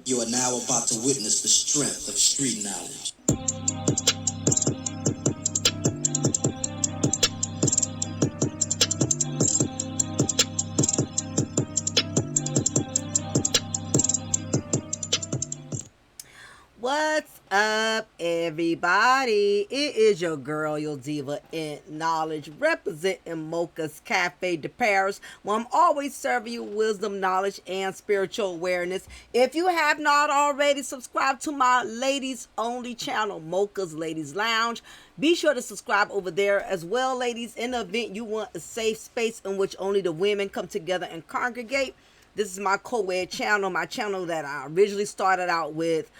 You are now about to witness the strength of street knowledge. What's up, everybody? It is your girl, your diva in knowledge, representing Mocha's Cafe de Paris, where I'm always serving you wisdom, knowledge, and spiritual awareness. If you have not already subscribed to my ladies only channel, Mocha's Ladies Lounge, be sure to subscribe over there as well, ladies. In the event you want a safe space in which only the women come together and congregate, this is my co-ed channel, my channel that I originally started out with,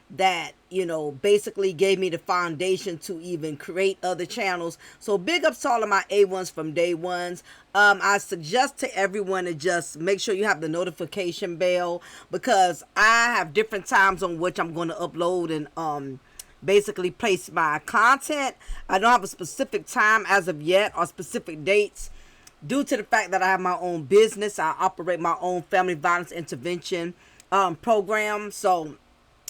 that, you know, basically gave me the foundation to even create other channels. So big ups to all of my A1s from day ones. I suggest to everyone to just make sure you have the notification bell, because I have different times on which I'm going to upload and basically place my content. I don't have a specific time as of yet or specific dates, due to the fact that I have my own business. I operate my own family violence intervention program. So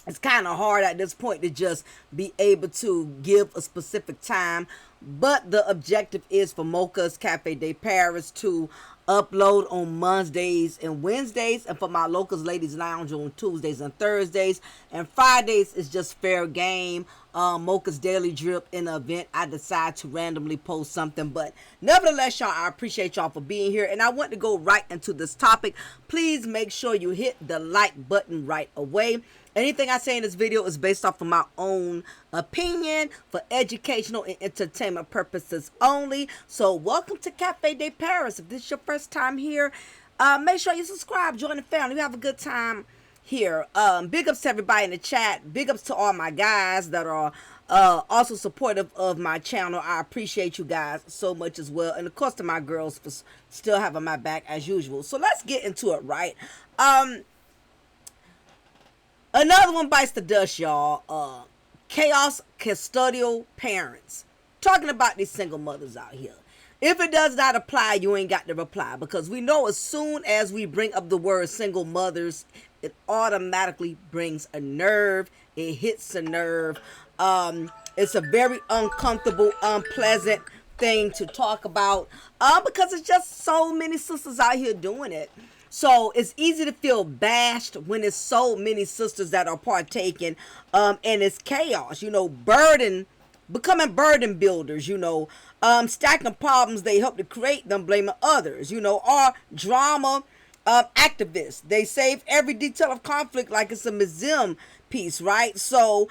it's kind of hard at this point to just be able to give a specific time. But the objective is for Mocha's Cafe de Paris to upload on Mondays and Wednesdays, and for my Locals Ladies Lounge on Tuesdays and Thursdays, and Fridays is just fair game. Mocha's Daily Drip. In the event I decide to randomly post something, but nevertheless, y'all, I appreciate y'all for being here, and I want to go right into this topic. Please make sure you hit the like button right away. Anything I say in this video is based off of my own opinion for educational and entertainment purposes only. So welcome to Cafe de Paris. If this is your first time here, make sure you subscribe, join the family. We have a good time here. Big ups to everybody in the chat. Big ups to all my guys that are also supportive of my channel. I appreciate you guys so much as well. And of course to my girls for still having my back as usual. So let's get into it, right? Another one bites the dust, y'all. Chaos custodial parents. Talking about these single mothers out here. If it does not apply, you ain't got to reply, because we know as soon as we bring up the word single mothers, it automatically brings a nerve. It hits a nerve. It's a very uncomfortable, unpleasant thing to talk about, because it's just so many sisters out here doing it. So it's easy to feel bashed when there's so many sisters that are partaking, and it's chaos, you know, becoming burden builders, you know, stacking problems they help to create, them blaming others, you know, or drama activists. They save every detail of conflict like it's a museum piece, right? So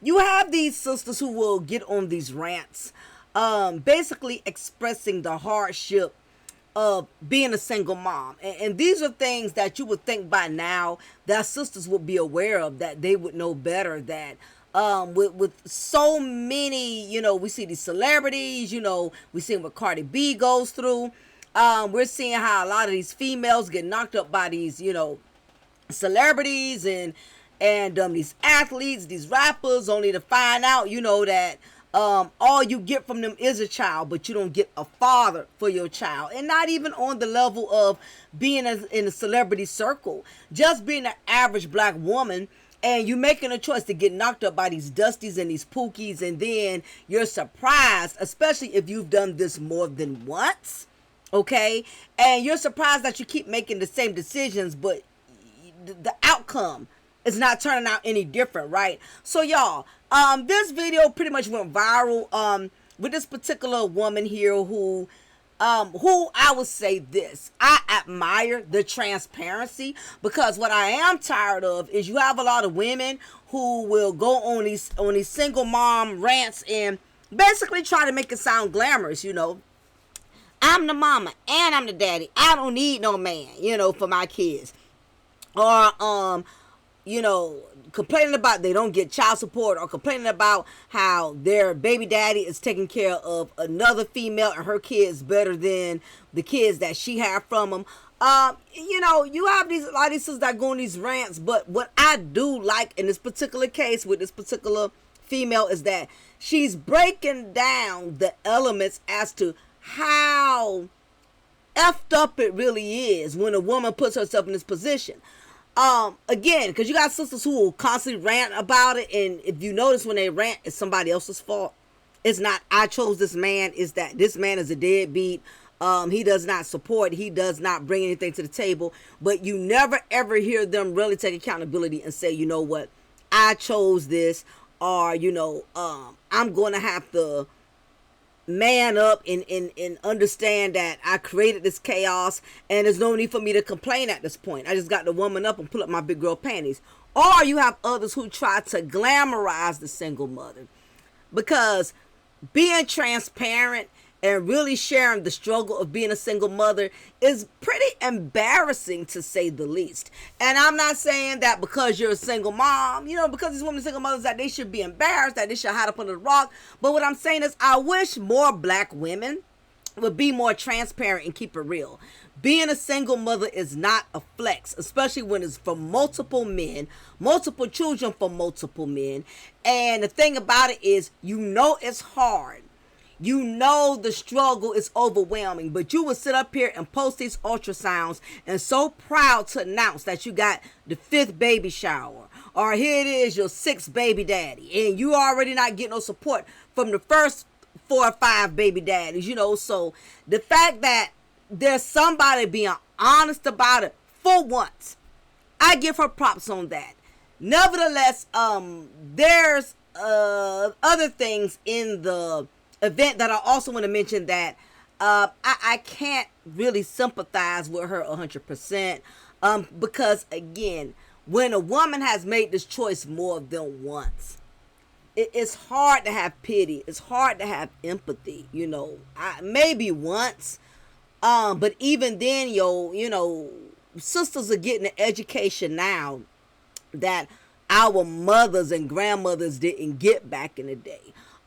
you have these sisters who will get on these rants, basically expressing the hardship of being a single mom. And these are things that you would think by now that sisters would be aware of, that they would know better, that with so many, you know, we see these celebrities, you know, we see what Cardi B goes through. We're seeing how a lot of these females get knocked up by these, you know, celebrities and these athletes, these rappers, only to find out, you know, that all you get from them is a child, but you don't get a father for your child. And not even on the level of being in a celebrity circle, just being an average black woman, and you making a choice to get knocked up by these Dusties and these Pookies, and then you're surprised, especially if you've done this more than once, okay? And you're surprised that you keep making the same decisions, but the outcome is not turning out any different, right? So y'all, this video pretty much went viral with this particular woman here who I would say this: I admire the transparency, because what I am tired of is you have a lot of women who will go on these single mom rants and basically try to make it sound glamorous, you know. I'm the mama and I'm the daddy. I don't need no man, you know, for my kids. Or you know, complaining about they don't get child support, or complaining about how their baby daddy is taking care of another female and her kids better than the kids that she had from them. You know, you have a lot of these sisters that go on these rants, but what I do like in this particular case with this particular female is that she's breaking down the elements as to how effed up it really is when a woman puts herself in this position. Again, because you got sisters who will constantly rant about it, and if you notice when they rant, it's somebody else's fault. It's not I chose this man. It's that this man is a deadbeat. He does not support. He does not bring anything to the table. But you never ever hear them really take accountability and say, you know what, I chose this, or I'm going to have to man up and understand that I created this chaos and there's no need for me to complain at this point. I just got to woman up and pull up my big girl panties. Or you have others who try to glamorize the single mother, because being transparent and really sharing the struggle of being a single mother is pretty embarrassing, to say the least. And I'm not saying that because you're a single mom, because these women are single mothers, that they should be embarrassed, that they should hide up under the rock. But what I'm saying is, I wish more black women would be more transparent and keep it real. Being a single mother is not a flex, especially when it's from multiple men, multiple children from multiple men. And the thing about it is, it's hard. The struggle is overwhelming, but you will sit up here and post these ultrasounds and so proud to announce that you got the 5th baby shower, or here it is, your 6th baby daddy, and you already not getting no support from the first 4 or 5 baby daddies, so the fact that there's somebody being honest about it for once, I give her props on that. Nevertheless, there's other things in the event that I also want to mention that I can't really sympathize with her 100%, because again, when a woman has made this choice more than once, it's hard to have pity. It's hard to have empathy. Maybe once, but even then, sisters are getting an education now that our mothers and grandmothers didn't get back in the day.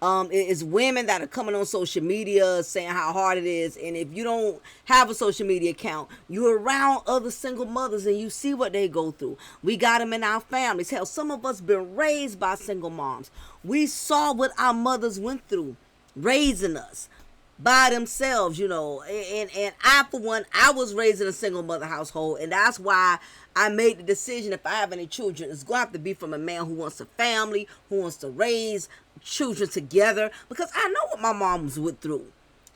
It's women that are coming on social media saying how hard it is, and if you don't have a social media account, you're around other single mothers and you see what they go through. We got them in our families. Hell, some of us been raised by single moms. We saw what our mothers went through raising us by themselves, and I, for one, I was raised in a single mother household, and that's why I made the decision, if I have any children, it's going to have to be from a man who wants a family, who wants to raise children together, because I know what my mom was went through,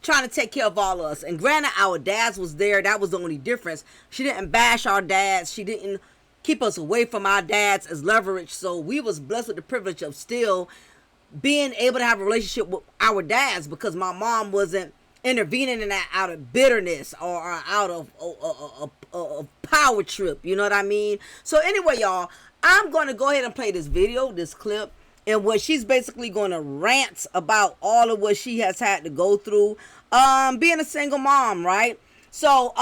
trying to take care of all of us. And granted, our dads was there. That was the only difference. She didn't bash our dads. She didn't keep us away from our dads as leverage. So we was blessed with the privilege of still being able to have a relationship with our dads, because my mom wasn't intervening in that out of bitterness or out of a power trip. You know what I mean? So anyway, y'all, I'm going to go ahead and play this video, this clip, and what she's basically going to rant about all of what she has had to go through being a single mom, right? So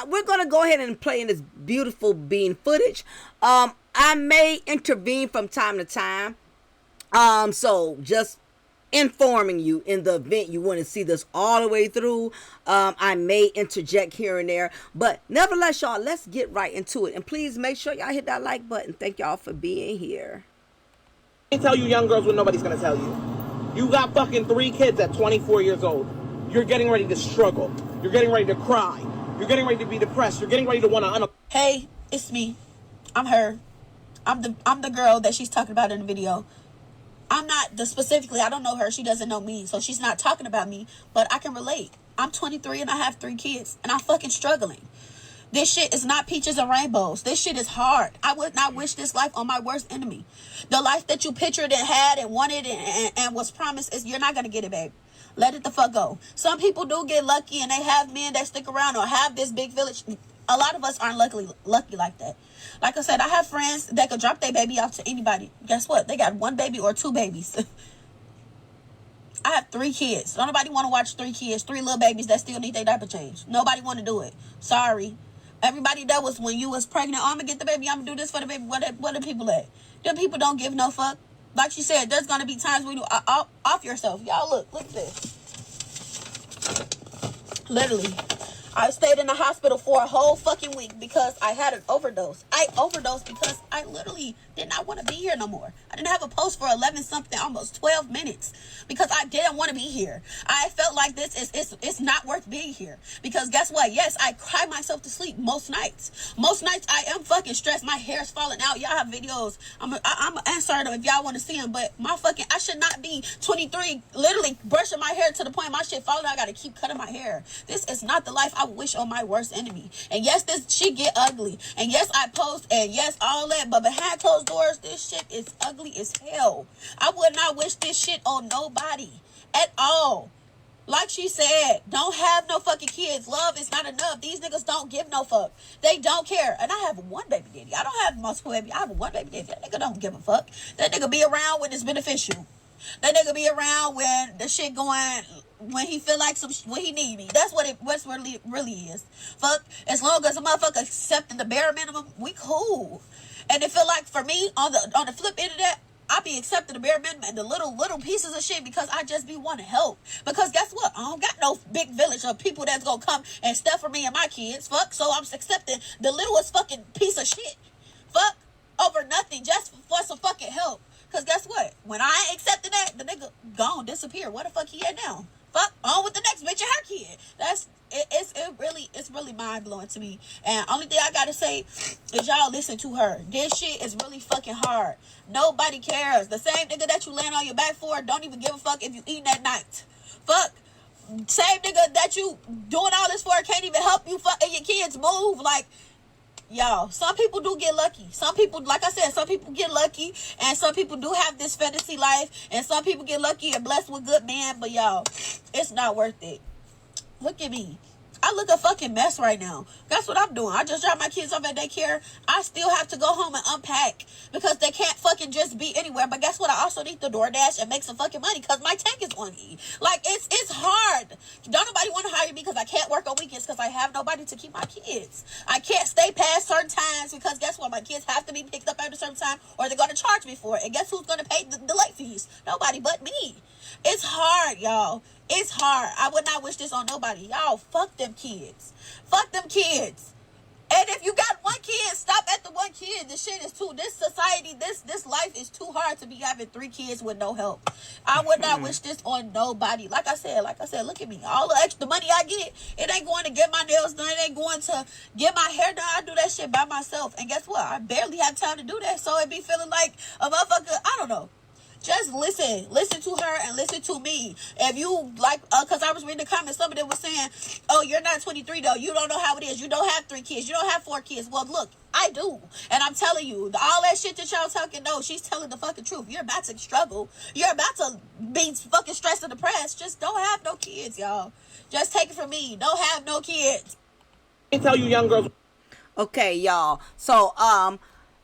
we're going to go ahead and play in this beautiful bean footage. I may intervene from time to time. So just informing you, in the event you want to see this all the way through, I may interject here and there, but nevertheless, y'all, let's get right into it. And please make sure y'all hit that like button. Thank y'all for being here. I can't tell you young girls what nobody's gonna tell you. You got fucking 3 kids at 24 years old. You're getting ready to struggle. You're getting ready to cry. You're getting ready to be depressed. You're getting ready to want to Hey, it's me. I'm her. I'm the girl that she's talking about in the video. I'm not specifically, I don't know her. She doesn't know me. So she's not talking about me, but I can relate. I'm 23 and I have 3 kids and I'm fucking struggling. This shit is not peaches and rainbows. This shit is hard. I would not wish this life on my worst enemy. The life that you pictured and had and wanted and was promised, is you're not going to get it, babe. Let it the fuck go. Some people do get lucky and they have men that stick around or have this big village. A lot of us aren't lucky like that. Like I said, I have friends that could drop their baby off to anybody. Guess what? They got 1 baby or 2 babies. I have 3 kids. Don't nobody want to watch 3 kids, 3 little babies that still need their diaper change. Nobody want to do it. Sorry. Everybody, that was when you was pregnant. Oh, I'm going to get the baby. I'm going to do this for the baby. What the people at? Them people don't give no fuck. Like she said, there's going to be times when you off yourself. Y'all, look at this. Literally. I stayed in the hospital for a whole fucking week because I had an overdose. I overdosed because I literally did not want to be here no more. I didn't have a pulse for 11 something, almost 12 minutes because I didn't want to be here. I felt like this is it's not worth being here because guess what? Yes, I cry myself to sleep most nights. Most nights I am fucking stressed. My hair's falling out. Y'all have videos. I'm answering them if y'all want to see them. But I should not be 23, literally brushing my hair to the point my shit falling out. I gotta keep cutting my hair. This is not the life I wish on my worst enemy. And yes, this shit get ugly. And yes, I post. And yes, all that. But behind closed doors, this shit is ugly as hell. I would not wish this shit on nobody at all. Like she said, don't have no fucking kids. Love is not enough. These niggas don't give no fuck. They don't care. And I have one baby daddy. I don't have multiple baby. I have one baby daddy. That nigga don't give a fuck. That nigga be around when it's beneficial. That nigga be around when the shit going, when he feel like when he need me. That's what it really is. Fuck, as long as a motherfucker accepting the bare minimum, we cool. And it feel like for me, on the flip end of that, I be accepting the bare minimum and the little pieces of shit because I just be wanting help. Because guess what? I don't got no big village of people that's gonna come and stuff for me and my kids. Fuck, so I'm accepting the littlest fucking piece of shit. Fuck, over nothing, just for some fucking help. Because guess what? When I ain't accepting that, the nigga gone, disappear. Where the fuck he at now? Fuck, on with the next bitch and her kid. It's really mind blowing to me. And only thing I gotta say is y'all listen to her. This shit is really fucking hard. Nobody cares. The same nigga that you laying on your back for don't even give a fuck if you eating at night. Fuck. Same nigga that you doing all this for can't even help you fucking your kids move. Like, y'all, some people do get lucky. Some people, like I said, some people get lucky, and some people do have this fantasy life, and some people get lucky and blessed with good men, but y'all, it's not worth it. Look at me. I look a fucking mess right now. That's what I'm doing. I just dropped my kids off at daycare. I still have to go home and unpack because they can't fucking just be anywhere. But guess what? I also need to DoorDash and make some fucking money because my tank is on E. Like, it's hard. Don't nobody want to hire me because I can't work on weekends because I have nobody to keep my kids. I can't stay past certain times because guess what? My kids have to be picked up at a certain time or they're going to charge me for it. And guess who's going to pay the late fees? Nobody but me. It's hard, y'all. It's hard. I would not wish this on nobody. Y'all, fuck them kids. Fuck them kids. And if you got one kid, stop at the one kid. This shit is this society, this life is too hard to be having 3 kids with no help. I would not wish this on nobody. Like I said, look at me. All the extra money I get, it ain't going to get my nails done. It ain't going to get my hair done. I do that shit by myself. And guess what? I barely have time to do that. So it be feeling like a motherfucker, I don't know. Just listen to her and listen to me. If you like, because I was reading the comments, somebody was saying, oh, you're not 23 though. You don't know how it is. You don't have 3 kids. You don't have 4 kids. Well, look, I do. And I'm telling you, all that shit that y'all talking, no, she's telling the fucking truth. You're about to struggle. You're about to be fucking stressed and depressed. Just don't have no kids, y'all. Just take it from me. Don't have no kids. I tell you young girls. Okay, y'all. So,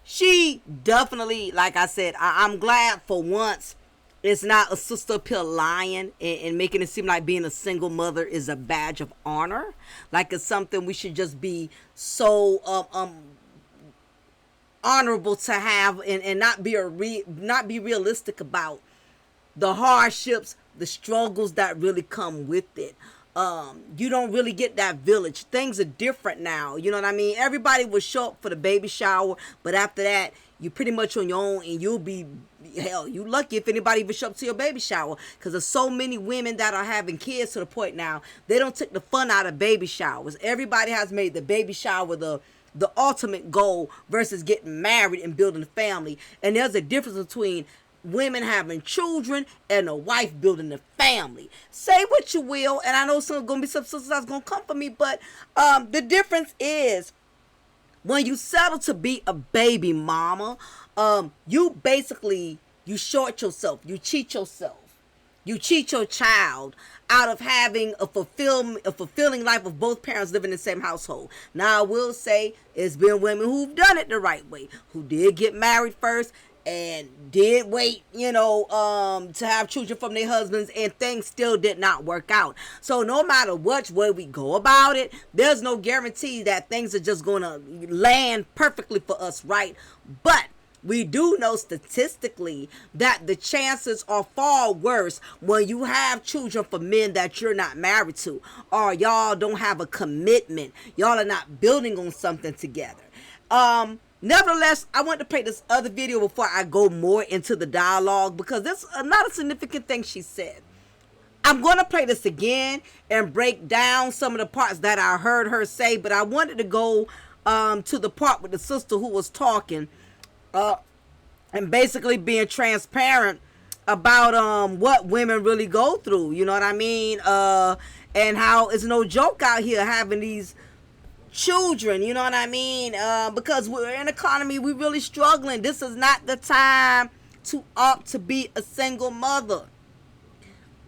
she definitely, like I said, I'm glad for once it's not a sister pill lying and making it seem like being a single mother is a badge of honor. Like it's something we should just be so honorable to have and not be realistic about the hardships, the struggles that really come with it. You don't really get that village. Things are different now. You know what I mean? Everybody will show up for the baby shower, but after that, you're pretty much on your own, and you'll be, hell, you lucky if anybody even show up to your baby shower, because there's so many women that are having kids to the point now, they don't take the fun out of baby showers. Everybody has made the baby shower the ultimate goal versus getting married and building a family. And there's a difference between women having children and a wife building a family. Say what you will, and I know some gonna be some sisters that's gonna come for me, but the difference is when you settle to be a baby mama, you short yourself, you cheat yourself, you cheat your child out of having a fulfilling life of both parents living in the same household. Now I will say it's been women who've done it the right way, who did get married first and did wait, to have children from their husbands, and things still did not work out. So no matter which way we go about it, there's no guarantee that things are just going to land perfectly for us, right? But we do know statistically that the chances are far worse when you have children for men that you're not married to, or y'all don't have a commitment. Y'all are not building on something together. Nevertheless, I want to play this other video before I go more into the dialogue, because this is not a significant thing she said. I'm going to play this again and break down some of the parts that I heard her say, but I wanted to go to the part with the sister who was talking and basically being transparent about what women really go through, you know what I mean? And how it's no joke out here having these children, you know what I mean? Because we're in an economy, we're really struggling. This is not the time to opt to be a single mother.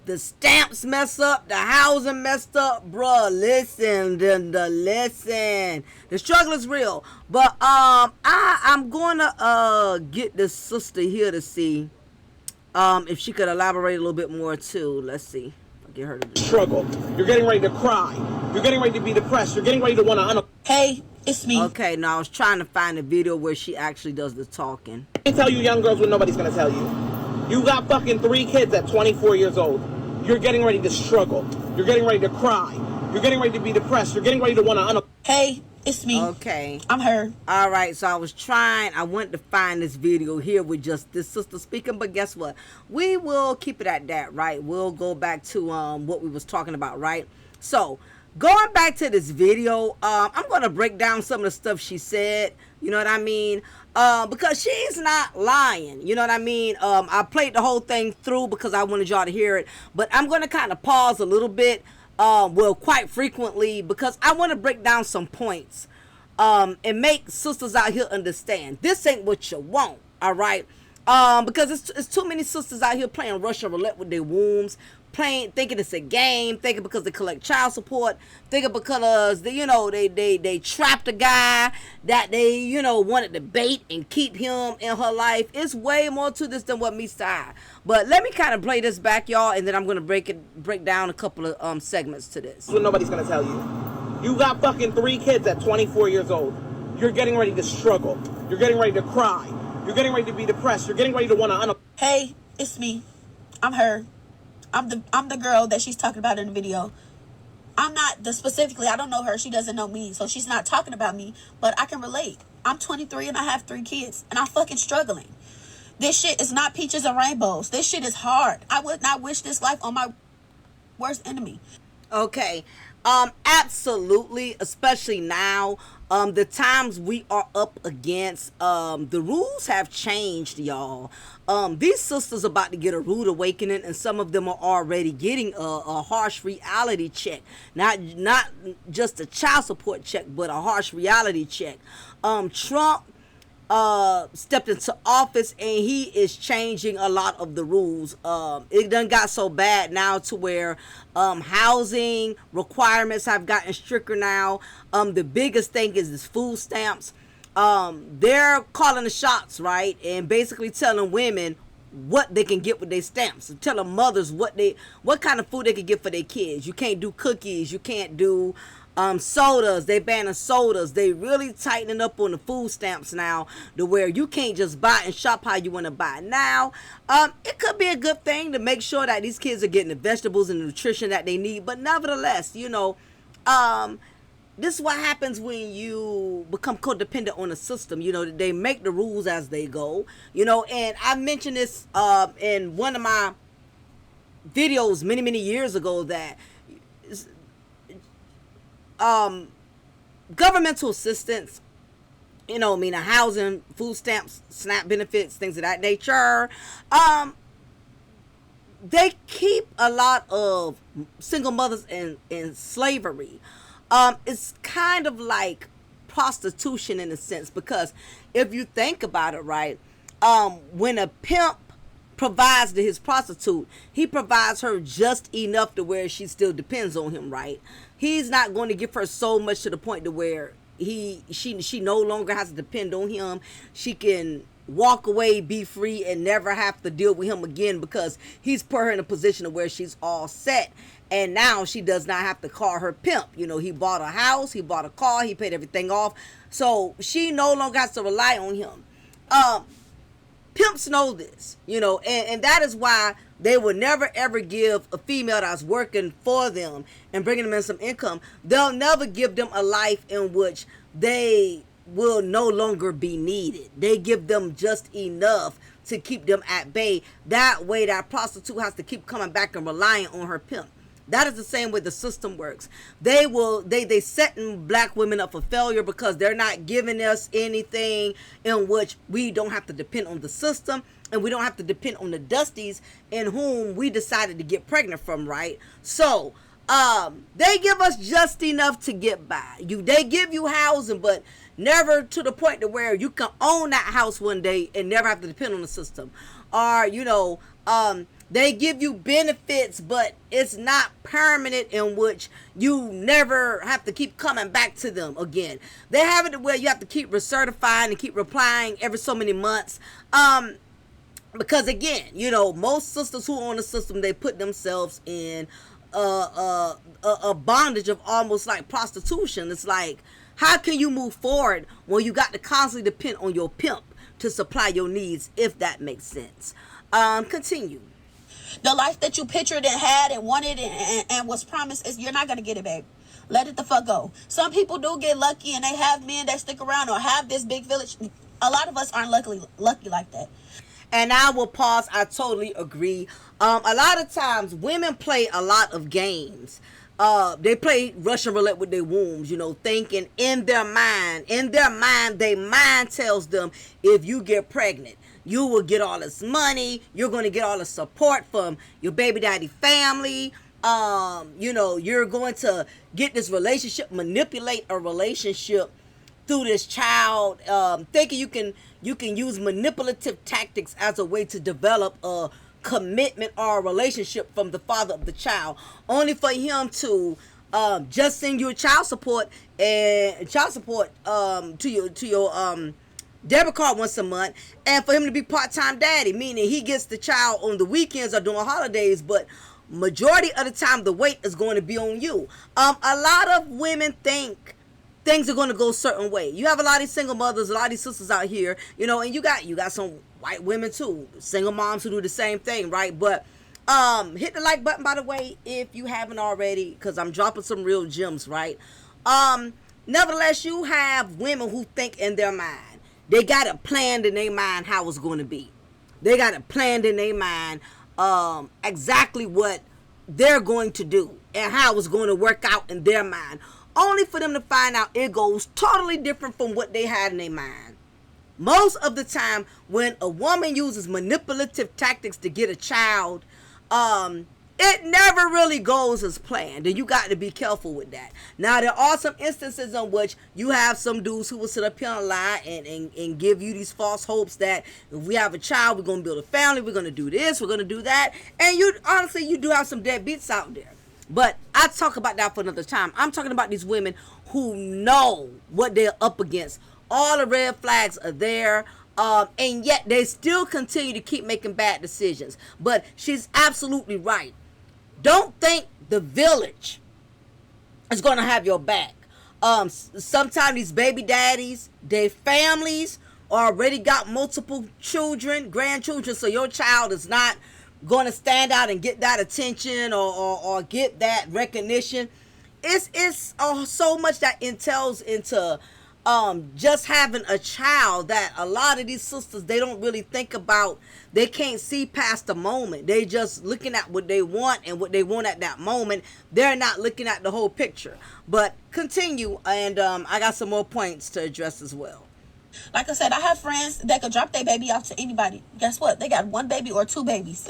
The stamps mess up, the housing messed up, bruh. Listen, listen. The struggle is real. But I'm gonna get this sister here to see if she could elaborate a little bit more too. Let's see. I'll get her to do struggle. You're getting ready to cry. You're getting ready to be depressed. You're getting ready to want to Hey, it's me. Okay, now I was trying to find a video where she actually does the talking. I can't tell you young girls what nobody's gonna tell you. You got fucking 3 kids at 24 years old. You're getting ready to struggle. You're getting ready to cry. You're getting ready to be depressed. You're getting ready to want to Hey, it's me. Okay. I'm her. All right, so I wanted to find this video here with just this sister speaking, but guess what? We will keep it at that, right? We'll go back to what we was talking about, right? So, going back to this video, I'm going to break down some of the stuff she said, you know what I mean? Because she's not lying, you know what I mean? I played the whole thing through because I wanted y'all to hear it, but I'm going to kind of pause a little bit, well, quite frequently, because I want to break down some points, and make sisters out here understand this ain't what you want, all right? Because it's too many sisters out here playing Russian roulette with their wombs, thinking it's a game, thinking because they collect child support, thinking because they trapped a guy that they wanted to bait and keep him in her life. It's way more to this than what meets the eye. But let me kind of play this back, y'all, and then I'm gonna break down a couple of segments to this. what nobody's gonna tell you. You got fucking 3 kids at 24 years old. You're getting ready to struggle. You're getting ready to cry. You're getting ready to be depressed. You're getting ready to want to Hey, it's me. I'm her. I'm the girl that she's talking about in the video. I'm not specifically, I don't know her. She doesn't know me. So she's not talking about me, but I can relate. I'm 23 and I have 3 kids and I'm fucking struggling. This shit is not peaches and rainbows. This shit is hard. I would not wish this life on my worst enemy. Okay. Absolutely, especially now, the times we are up against, the rules have changed, y'all. These sisters about to get a rude awakening, and some of them are already getting a harsh reality check. Not just a child support check, but a harsh reality check. Trump stepped into office and he is changing a lot of the rules. It done got so bad now to where housing requirements have gotten stricter now. The biggest thing is this food stamps. They're calling the shots, right? And basically telling women what they can get with their stamps, and telling mothers what kind of food they can get for their kids. You can't do cookies, you can't do sodas. They banning sodas. They really tightening up on the food stamps now, to where you can't just buy and shop how you want to buy. Now, it could be a good thing to make sure that these kids are getting the vegetables and the nutrition that they need. But nevertheless, this is what happens when you become codependent on a system. They make the rules as they go. And I mentioned this in one of my videos many years ago, that governmental assistance, housing, food stamps, SNAP benefits, things of that nature, they keep a lot of single mothers in slavery. It's kind of like prostitution in a sense, because if you think about it, right, when a pimp provides to his prostitute, he provides her just enough to where she still depends on him, right? He's not going to give her so much to the point to where she no longer has to depend on him. She can walk away, be free, and never have to deal with him again, because he's put her in a position of where she's all set. And now she does not have to call her pimp. He bought a house, he bought a car, he paid everything off. So she no longer has to rely on him. Pimps know this, and that is why they will never ever give a female that's working for them and bringing them in some income, they'll never give them a life in which they will no longer be needed. They give them just enough to keep them at bay. That way that prostitute has to keep coming back and relying on her pimp. That is the same way the system works. They setting black women up for failure because they're not giving us anything in which we don't have to depend on the system, and we don't have to depend on the dusties in whom we decided to get pregnant from, right? So they give us just enough to get by. They give you housing, but never to the point to where you can own that house one day and never have to depend on the system. Or they give you benefits, but it's not permanent, in which you never have to keep coming back to them again. They have it where you have to keep recertifying and keep replying every so many months. Because again, most sisters who own the system, they put themselves in a bondage of almost like prostitution. It's like, how can you move forward when you got to constantly depend on your pimp to supply your needs, if that makes sense? Continue. The life that you pictured and had and wanted and was promised, you're not going to get it, babe. Let it the fuck go. Some people do get lucky and they have men that stick around or have this big village. A lot of us aren't lucky like that. And I will pause. I totally agree. A lot of times women play a lot of games. They play Russian roulette with their wombs, thinking in their mind, their mind tells them, if you get pregnant, you will get all this money. You're going to get all the support from your baby daddy family. You're going to get this relationship, manipulate a relationship through this child, thinking you can use manipulative tactics as a way to develop a commitment or a relationship from the father of the child, only for him to just send you child support to your debit card once a month, and for him to be part-time daddy, meaning he gets the child on the weekends or during holidays, but majority of the time the weight is going to be on you. A lot of women think things are going to go a certain way. You have a lot of these single mothers, a lot of these sisters out here, and you got some white women too, single moms who do the same thing, right? But hit the like button, by the way, if you haven't already, because I'm dropping some real gems, right? Nevertheless, you have women who think in their mind. They got it planned in their mind how it's going to be. They got it planned in their mind exactly what they're going to do and how it's going to work out in their mind, only for them to find out it goes totally different from what they had in their mind. Most of the time, when a woman uses manipulative tactics to get a child, it never really goes as planned, and you got to be careful with that. Now, there are some instances in which you have some dudes who will sit up here and lie and give you these false hopes that if we have a child, we're going to build a family, we're going to do this, we're going to do that, and you do have some deadbeats out there. But I talk about that for another time. I'm talking about these women who know what they're up against. All the red flags are there. And yet they still continue to keep making bad decisions. But she's absolutely right. Don't think the village is going to have your back. Sometimes these baby daddies, their families already got multiple children, grandchildren, so your child is not going to stand out and get that attention or get that recognition. It's so much that entails into just having a child that a lot of these sisters, they don't really think about. They can't see past the moment. They just looking at what they want and what they want at that moment. They're not looking at the whole picture. But continue, and I got some more points to address as well. Like I said, I have friends that could drop their baby off to anybody. Guess what? They got one baby or two babies.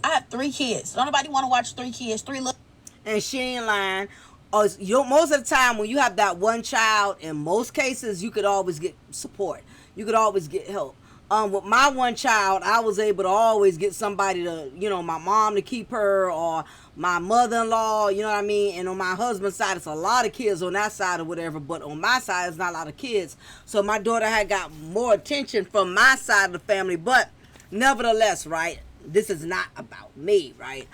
I have 3 kids. Don't nobody want to watch 3 kids, 3 little. And she ain't lying. Most of the time when you have that one child, in most cases, you could always get support. You could always get help. With my one child, I was able to always get somebody to, my mom to keep her, or my mother-in-law, you know what I mean? And on my husband's side, it's a lot of kids on that side or whatever, but on my side, it's not a lot of kids. So my daughter had got more attention from my side of the family, but nevertheless, right, this is not about me, right?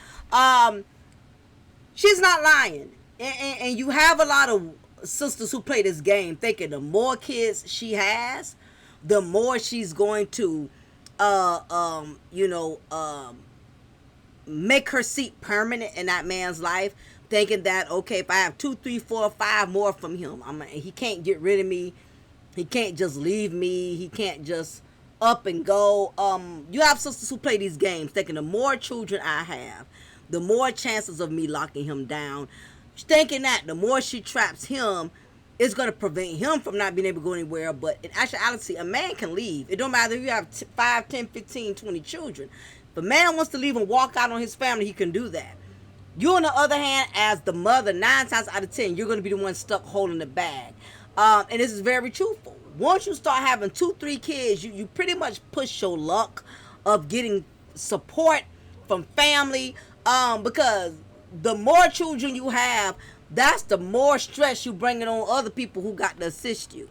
She's not lying. And you have a lot of sisters who play this game thinking the more kids she has, the more she's going to, you know, make her seat permanent in that man's life, thinking that, okay, if I have 2, 3, 4, 5 more from him, he can't get rid of me. He can't just leave me. He can't just up and go. You have sisters who play these games, thinking the more children I have, the more chances of me locking him down. Thinking that the more she traps him, it's going to prevent him from not being able to go anywhere. But in actuality, a man can leave. It don't matter if you have 5, 10, 15, 20 children. If a man wants to leave and walk out on his family, he can do that. You, on the other hand, as the mother, 9 times out of 10, you're going to be the one stuck holding the bag. And this is very truthful. Once you start having 2, 3 kids, you pretty much push your luck of getting support from family. Because the more children you have, that's the more stress you bringing on other people who got to assist you.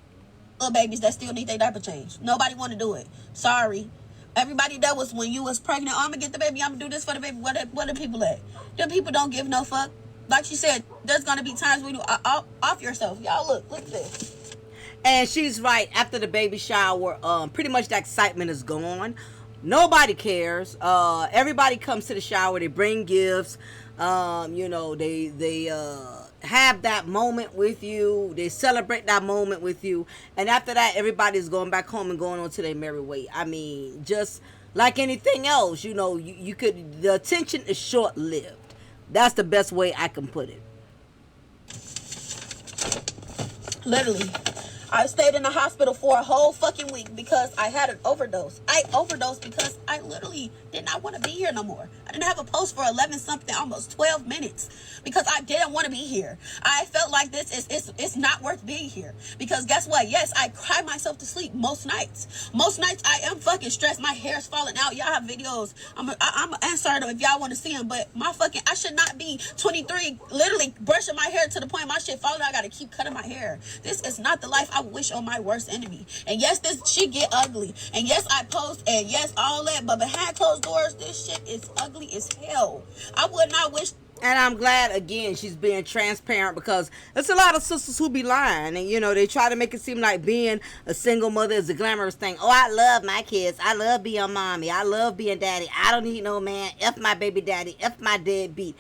Little babies that still need their diaper changed. Nobody want to do it. Sorry. Everybody that was when you was pregnant, oh, I'm going to get the baby, I'm going to do this for the baby. What are people at? Them people don't give no fuck. Like she said, there's going to be times when you off yourself. Y'all look at this. And she's right. After the baby shower, pretty much the excitement is gone. Nobody cares. Everybody comes to the shower. They bring gifts. You know, they have that moment with you. They celebrate that moment with you. And after that, everybody's going back home and going on to their merry way. I mean, just like anything else, you know, you could, the attention is short-lived. That's the best way I can put it. Literally. I stayed in the hospital for a whole fucking week because I had an overdose. I overdosed because I literally did not want to be here no more. I didn't have a post for 11 something, almost 12 minutes because I didn't want to be here. I felt like it's not worth being here because guess what? Yes, I cry myself to sleep most nights. Most nights I am fucking stressed. My hair's falling out. Y'all have videos. I'm answering them if y'all want to see them, but I should not be 23 literally brushing my hair to the point my shit falling out. I got to keep cutting my hair. This is not the life I wish on my worst enemy. And yes, this shit get ugly. And yes, I post, and yes, all that, but behind closed doors, this shit is ugly as hell. I would not wish. And I'm glad, again, she's being transparent because there's a lot of sisters who be lying. And, you know, they try to make it seem like being a single mother is a glamorous thing. Oh, I love my kids. I love being mommy. I love being daddy. I don't need no man. F my baby daddy. F my deadbeat.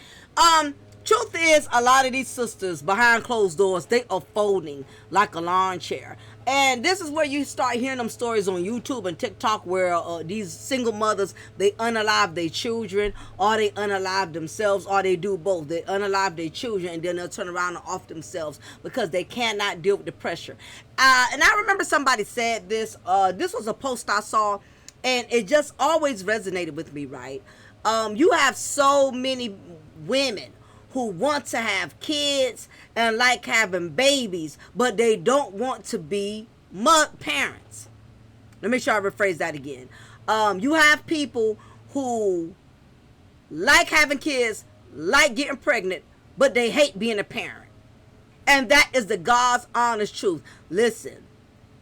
Truth is, a lot of these sisters behind closed doors, they are folding like a lawn chair. And this is where you start hearing them stories on YouTube and TikTok where these single mothers, they unalive their children, or they unalive themselves, or they do both. They unalive their children and then they'll turn around and off themselves because they cannot deal with the pressure. And I remember somebody said this. This was a post I saw, and it just always resonated with me, right? You have so many women who want to have kids and like having babies, but they don't want to be parents. Let me make sure I rephrase that again. You have people who like having kids, like getting pregnant, but they hate being a parent. And that is the God's honest truth. Listen,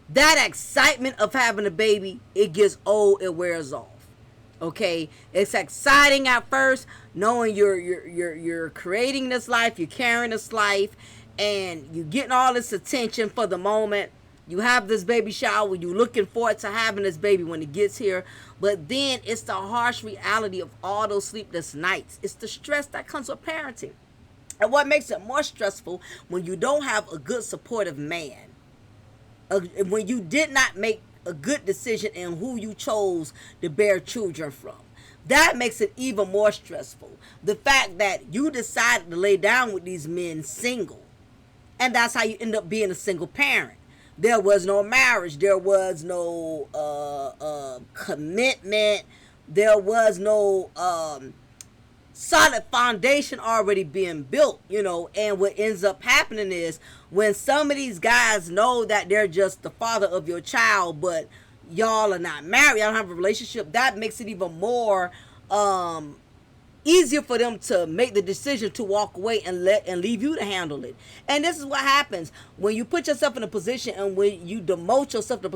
that excitement of having a baby, it gets old, it wears off. Okay, it's exciting at first, knowing you're creating this life, you're carrying this life, and you're getting all this attention for the moment. You have this baby shower, you're looking forward to having this baby when it gets here, but then it's the harsh reality of all those sleepless nights. It's the stress that comes with parenting. And what makes it more stressful when you don't have a good supportive man, when you did not make a good decision in who you chose to bear children from. That makes it even more stressful. The fact that you decided to lay down with these men single, and that's how you end up being a single parent. There was no marriage. There was no commitment. There was no solid foundation already being built, you know. And what ends up happening is when some of these guys know that they're just the father of your child, but y'all are not married, y'all don't have a relationship, that makes it even more easier for them to make the decision to walk away and leave you to handle it. And this is what happens when you put yourself in a position and when you demote yourself to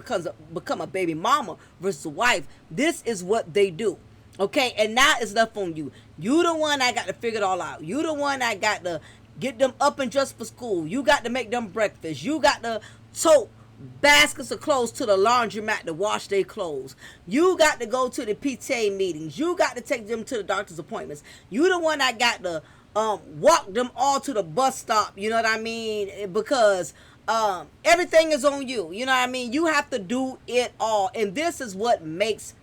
become a baby mama versus a wife. This is what they do. Okay, and now it's left on you. You the one that got to figure it all out. You the one that got to get them up and dressed for school. You got to make them breakfast. You got to tote baskets of clothes to the laundromat to wash their clothes. You got to go to the PTA meetings. You got to take them to the doctor's appointments. You the one that got to walk them all to the bus stop. You know what I mean? Because everything is on you. You know what I mean? You have to do it all. And this is what makes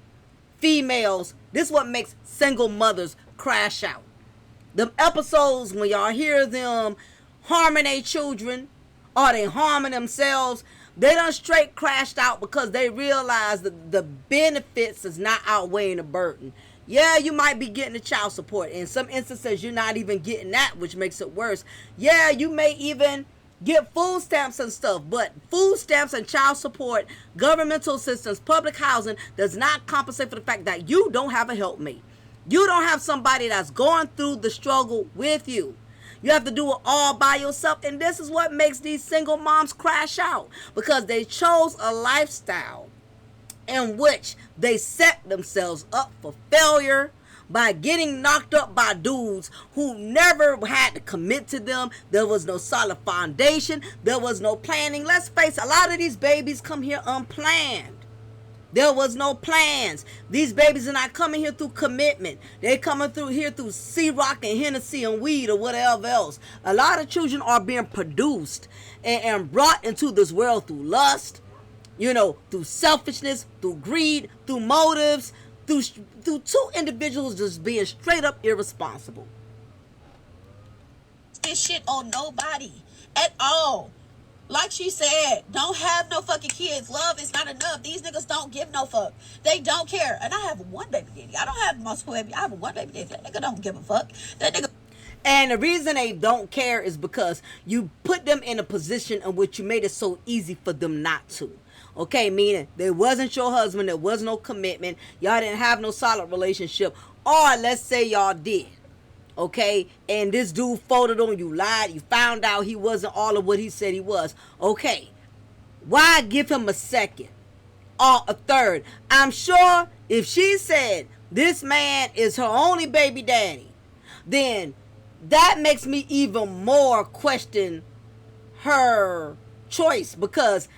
this is what makes single mothers crash out. Them episodes when y'all hear them harming their children or they harming themselves, they done straight crashed out because they realize that the benefits is not outweighing the burden. Yeah, you might be getting the child support. In some instances, you're not even getting that, which makes it worse. Yeah, you may even get food stamps and stuff, but food stamps and child support, governmental assistance, public housing does not compensate for the fact that you don't have a helpmate. You don't have somebody that's going through the struggle with you. You have to do it all by yourself. And this is what makes these single moms crash out, because they chose a lifestyle in which they set themselves up for failure by getting knocked up by dudes who never had to commit to them. There was no solid foundation. There was no planning. Let's face it, a lot of these babies come here unplanned. There was no plans. These babies are not coming here through commitment. They're coming through here through C-Rock and Hennessy and weed or whatever else. A lot of children are being produced and brought into this world through lust, through selfishness, through greed, through motives, through two individuals just being straight up irresponsible. This shit on nobody at all. Like she said, don't have no fucking kids. Love is not enough. These niggas don't give no fuck. They don't care. And I have one baby daddy. I don't have multiple baby. I have one baby daddy. That nigga don't give a fuck. That nigga. And the reason they don't care is because you put them in a position in which you made it so easy for them not to. Okay, meaning there wasn't your husband, there was no commitment, y'all didn't have no solid relationship, or let's say y'all did. Okay, and this dude folded on you, lied, you found out he wasn't all of what he said he was. Okay, why give him a second or a third? I'm sure if she said this man is her only baby daddy, then that makes me even more question her choice, because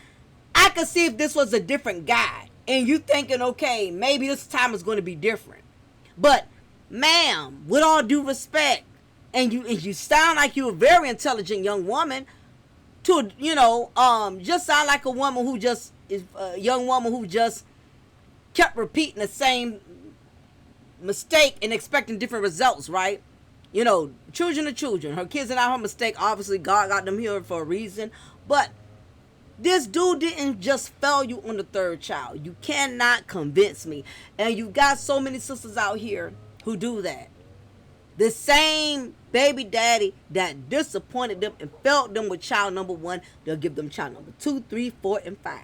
I could see if this was a different guy and you thinking, okay, maybe this time is going to be different. But ma'am, with all due respect, and you sound like you're a very intelligent young woman, to just sound like a woman who just is a young woman who just kept repeating the same mistake and expecting different results, right? Children are children. Her kids are not her mistake. Obviously, God got them here for a reason. But this dude didn't just fail you on the third child. You cannot convince me. And you got so many sisters out here who do that. The same baby daddy that disappointed them and failed them with child number 1, they'll give them child number 2, 3, 4, and 5.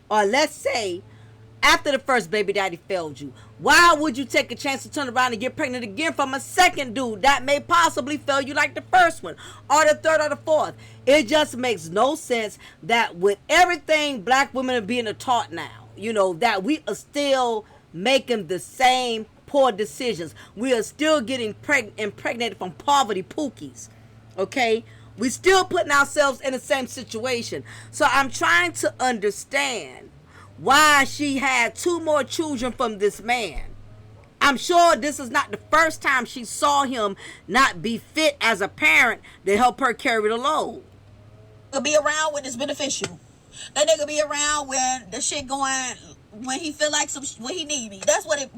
Or let's say, after the first baby daddy failed you, why would you take a chance to turn around and get pregnant again from a second dude that may possibly fail you like the first one, or the third, or the fourth? It just makes no sense that with everything black women are being taught now, that we are still making the same poor decisions. We are still getting impregnated from poverty pookies. Okay? We still putting ourselves in the same situation. So I'm trying to understand why she had 2 more children from this man. I'm sure this is not the first time she saw him not be fit as a parent to help her carry the load. He'll be around when it's beneficial. That nigga be around when the shit going, when he feel like when he need me. That's what it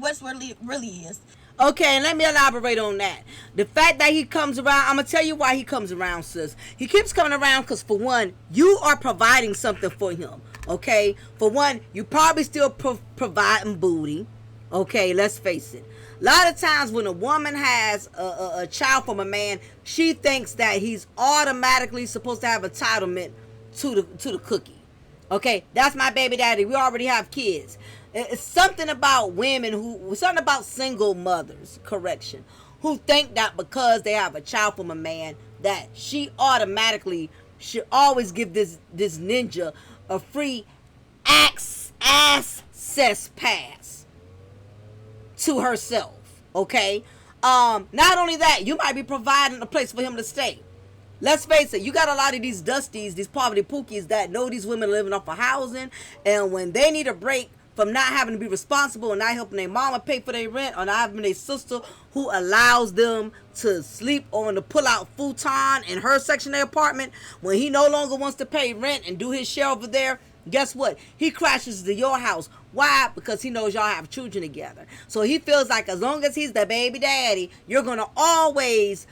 really is. Okay, and let me elaborate on that. The fact that he comes around, I'm going to tell you why he comes around, sis. He keeps coming around because, for one, you are providing something for him. Okay? For one, you probably still providing booty. Okay, let's face it. A lot of times when a woman has a child from a man, she thinks that he's automatically supposed to have entitlement to the cookie. Okay, that's my baby daddy. We already have kids. It's something about something about single mothers, who think that because they have a child from a man, that she automatically should always give this ninja a free access pass to herself. Okay, not only that, you might be providing a place for him to stay. let's face it, you got a lot of these dusties, these poverty pookies that know these women living off of housing, and when they need a break from not having to be responsible and not helping their mama pay for their rent, or not having a sister who allows them to sleep on the pull-out futon in her section of the apartment, when he no longer wants to pay rent and do his share over there, guess what? He crashes to your house. Why? Because he knows y'all have children together. So he feels like as long as he's the baby daddy, you're going to always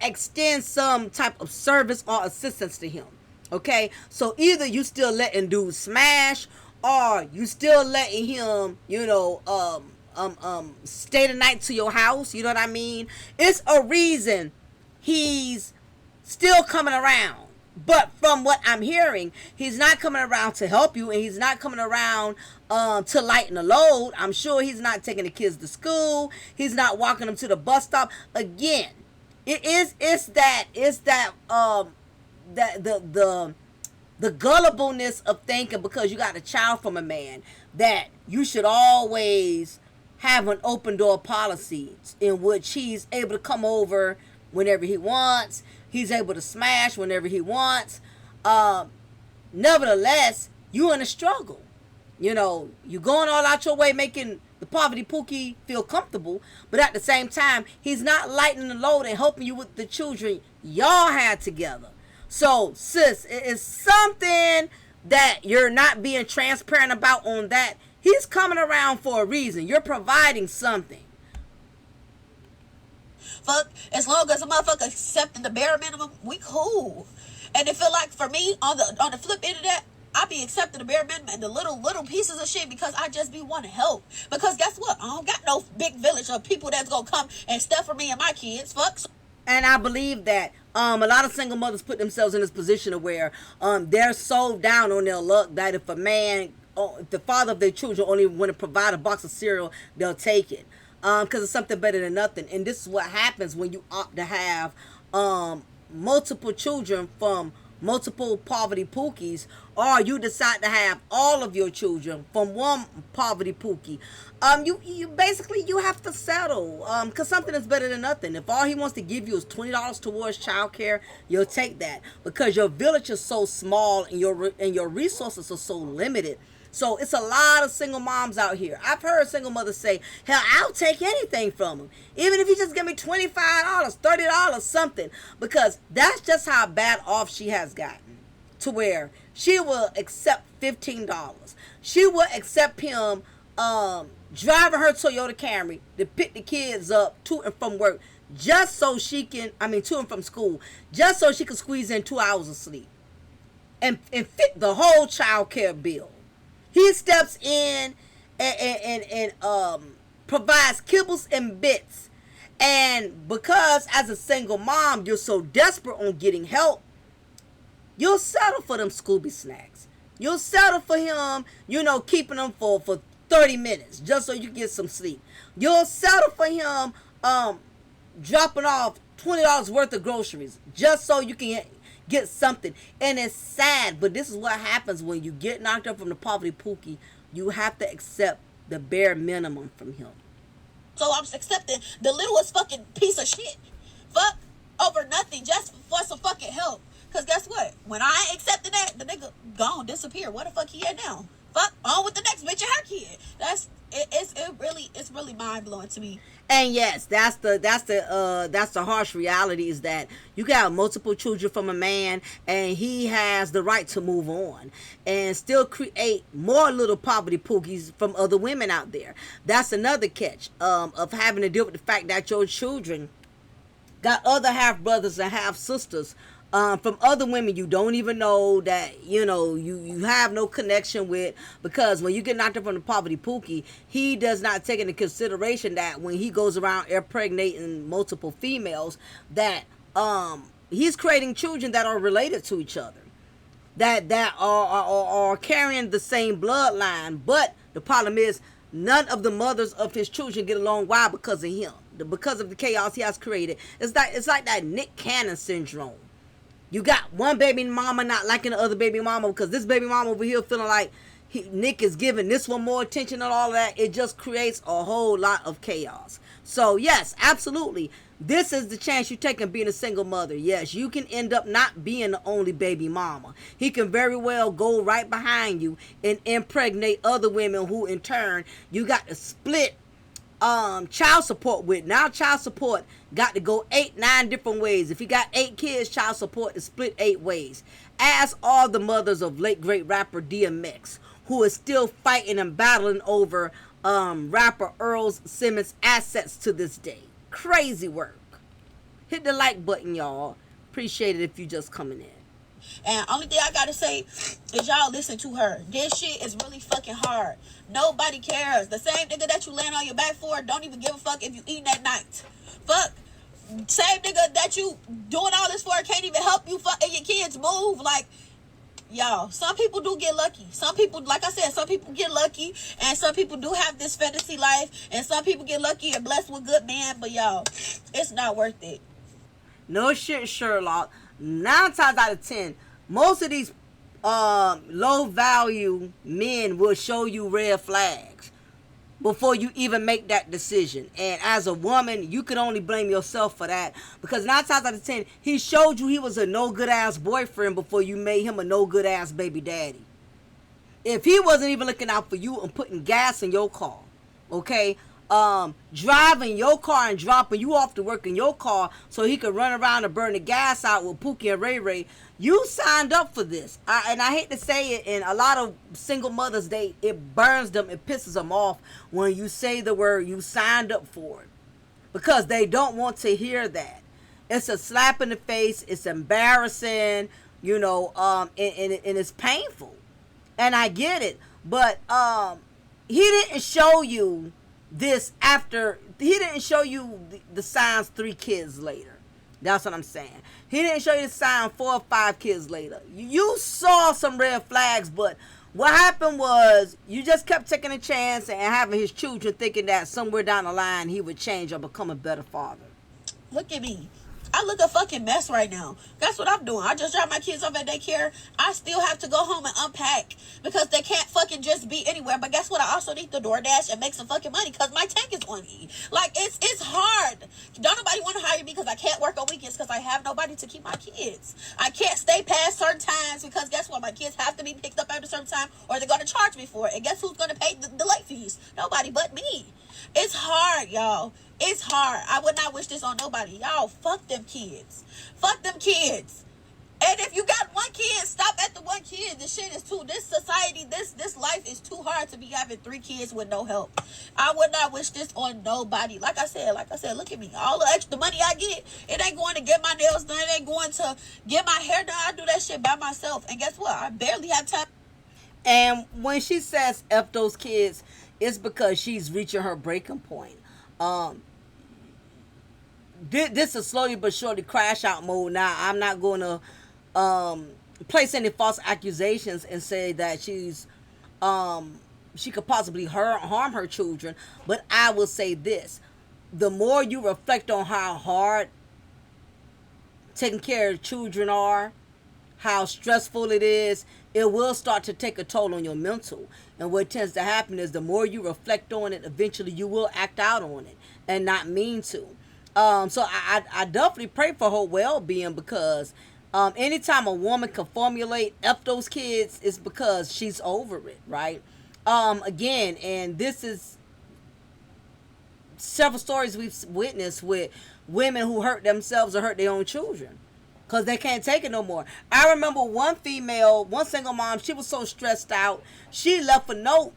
extend some type of service or assistance to him. Okay? So either you still letting dude smash, or you still letting him, stay the night to your house. You know what I mean? It's a reason he's still coming around. But from what I'm hearing, he's not coming around to help you, and he's not coming around to lighten the load. I'm sure he's not taking the kids to school. He's not walking them to the bus stop. Again, the gullibleness of thinking because you got a child from a man that you should always have an open door policy in which he's able to come over whenever he wants. He's able to smash whenever he wants. Nevertheless, you in a struggle. You going all out your way making the poverty pookie feel comfortable, but at the same time, he's not lightening the load and helping you with the children y'all had together. So, sis, it is something that you're not being transparent about on that. He's coming around for a reason. You're providing something. Fuck, as long as a motherfucker accepting the bare minimum, we cool. And it feel like for me, on the flip end of that, I be accepting the bare minimum and the little pieces of shit because I just be wanting help. Because guess what? I don't got no big village of people that's gonna come and stuff for me and my kids. Fuck. And I believe that a lot of single mothers put themselves in this position of where they're so down on their luck that if if the father of their children only want to provide a box of cereal, they'll take it. Because it's something better than nothing. And this is what happens when you opt to have multiple children from multiple poverty pookies, or you decide to have all of your children from one poverty pookie. You basically you have to settle because something is better than nothing. If all he wants to give you is $20 towards childcare, you'll take that because your village is so small and your resources are so limited. So it's a lot of single moms out here. I've heard single mothers say, hell, I'll take anything from him. Even if he just give me $25, $30, something. Because that's just how bad off she has gotten. To where she will accept $15. She will accept him driving her Toyota Camry to pick the kids up to and from work. Just so she can, to and from school. Just so she can squeeze in 2 hours of sleep. And fit the whole child care bill. He steps in and provides kibbles and bits. And because as a single mom, you're so desperate on getting help, you'll settle for them Scooby snacks. You'll settle for him, keeping them for 30 minutes just so you can get some sleep. You'll settle for him dropping off $20 worth of groceries just so you can get something. And it's sad, but this is what happens when you get knocked up from the poverty pookie. You have to accept the bare minimum from him. So I'm accepting the littlest fucking piece of shit. Fuck over nothing just for some fucking help. Cause guess what? When I ain't accepting that, the nigga gone, disappear. Where the fuck he at now? Fuck on with the next bitch and her kid. It's really mind blowing to me. And yes, that's the harsh reality is that you got multiple children from a man and he has the right to move on and still create more little poverty pookies from other women out there. That's another catch of having to deal with the fact that your children got other half brothers and half sisters from other women you don't even know, that you have no connection with, because when you get knocked up from the poverty pookie, he does not take into consideration that when he goes around impregnating multiple females, that he's creating children that are related to each other, that are carrying the same bloodline. But the problem is none of the mothers of his children get along. Why? Because of him, because of the chaos he has created. It's like that Nick Cannon syndrome. You got one baby mama not liking the other baby mama because this baby mama over here feeling like Nick is giving this one more attention and all of that. It just creates a whole lot of chaos. So yes, absolutely. This is the chance you take in being a single mother. Yes, you can end up not being the only baby mama. He can very well go right behind you and impregnate other women who in turn you got to split child support with. Now child support got to go 8-9 different ways. If you got 8 kids, child support is split 8 ways. Ask all the mothers of late great rapper DMX, who is still fighting and battling over rapper Earl Simmons' assets to this day. Crazy work. Hit the like button, y'all. Appreciate it if you just coming in. And only thing I gotta say is y'all listen to her. This shit is really fucking hard. Nobody cares. The same nigga that you laying on your back for don't even give a fuck if you eating at night. Fuck. Same nigga that you doing all this for can't even help you and your kids move. Like, y'all, some people do get lucky. Some people, like I said, some people get lucky, and some people do have this fantasy life, and some people get lucky and blessed with good men. But y'all, it's not worth it. No shit, Sherlock. 9 times out of 10, most of these low value men will show you red flags before you even make that decision. And as a woman, you can only blame yourself for that, because 9 times out of 10, he showed you he was a no good ass boyfriend before you made him a no good ass baby daddy. If he wasn't even looking out for you and putting gas in your car, okay, driving your car and dropping you off to work in your car so he could run around and burn the gas out with Pookie and Ray Ray, you signed up for this. And I hate to say it, and a lot of single mothers, it burns them, it pisses them off when you say the word you signed up for it, because they don't want to hear that. It's a slap in the face. It's embarrassing, you know, and it's painful. And I get it, but he didn't show you this after. He didn't show you the signs 3 kids later. That's what I'm saying. He didn't show you the sign 4 or 5 kids later. You saw some red flags, but what happened was you just kept taking a chance and having his children, thinking that somewhere down the line he would change or become a better father. Look at me. I look a fucking mess right now. That's what I'm doing. I just dropped my kids off at daycare. I still have to go home and unpack because they can't fucking just be anywhere. But guess what? I also need to DoorDash and make some fucking money because my tank is on E. Like, it's hard. Don't nobody want to hire me because I can't work on weekends because I have nobody to keep my kids. I can't stay past certain times because guess what? My kids have to be picked up at a certain time or they're going to charge me for it. And guess who's going to pay the late fees? Nobody but me. It's hard, y'all. It's hard. I would not wish this on nobody. Y'all, fuck them kids. Fuck them kids. And if you got 1 kid, stop at the 1 kid. This shit is this society, this life is too hard to be having 3 kids with no help. I would not wish this on nobody. Like I said, look at me. All the extra money I get, it ain't going to get my nails done. It ain't going to get my hair done. I do that shit by myself. And guess what? I barely have time. And when she says F those kids, it's because she's reaching her breaking point. This is slowly but surely crash out mode now. I'm not going to place any false accusations and say that she could possibly harm her children. But I will say this. The more you reflect on how hard taking care of children are, how stressful it is, it will start to take a toll on your mental. And what tends to happen is the more you reflect on it, eventually you will act out on it and not mean to. So I definitely pray for her well-being, because anytime a woman can formulate F those kids, it's because she's over it, right? Again, and this is several stories we've witnessed with women who hurt themselves or hurt their own children because they can't take it no more. I remember one single mom, she was so stressed out, she left a note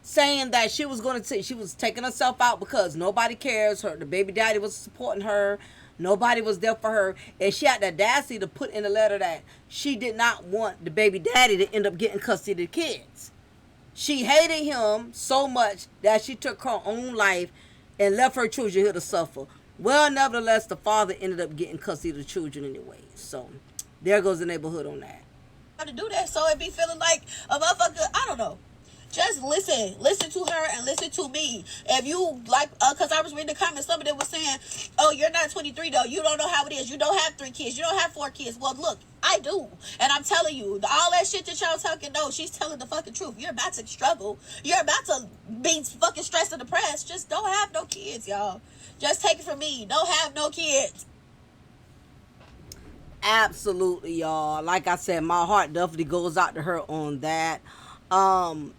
saying that she was taking herself out because nobody cares. The baby daddy was supporting her. Nobody was there for her. And she had the audacity to put in a letter that she did not want the baby daddy to end up getting custody of the kids. She hated him so much that she took her own life and left her children here to suffer. Well, nevertheless, the father ended up getting custody of the children anyway. So there goes the neighborhood on that. To do that, so it be feeling like a motherfucker, I don't know. Just listen to her and listen to me. If you like, because I was reading the comments, some of them were saying, oh, you're not 23 though, you don't know how it is, you don't have 3 kids, you don't have 4 kids. Well, look, I do, and I'm telling you, all that shit that y'all talking, no, she's telling the fucking truth. You're about to struggle, you're about to be fucking stressed and depressed. Just don't have no kids, y'all. Just take it from me, don't have no kids. Absolutely, y'all. Like I said, my heart definitely goes out to her on that.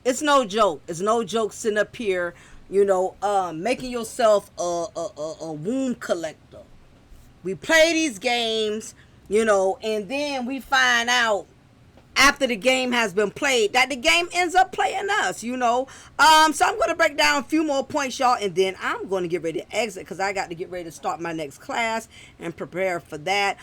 It's no joke. It's no joke sitting up here, making yourself a womb collector. We play these games, and then we find out after the game has been played that the game ends up playing us, So I'm going to break down a few more points, y'all, and then I'm going to get ready to exit because I got to get ready to start my next class and prepare for that.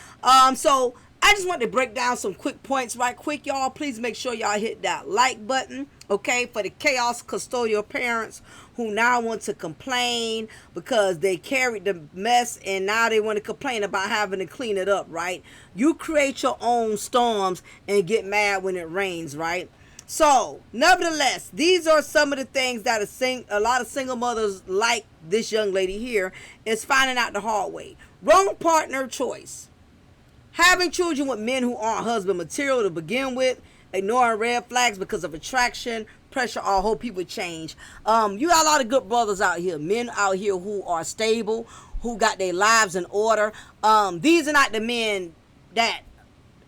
So I just want to break down some quick points right quick, y'all. Please make sure y'all hit that like button, okay, for the chaos custodial parents who now want to complain because they carried the mess and now they want to complain about having to clean it up, right? You create your own storms and get mad when it rains, right? So, nevertheless, these are some of the things that a lot of single mothers like this young lady here is finding out the hard way. Wrong partner choice. Having children with men who aren't husband material to begin with, ignoring red flags because of attraction, pressure, or hope people change. You got a lot of good brothers out here, men out here who are stable, who got their lives in order. These are not the men that,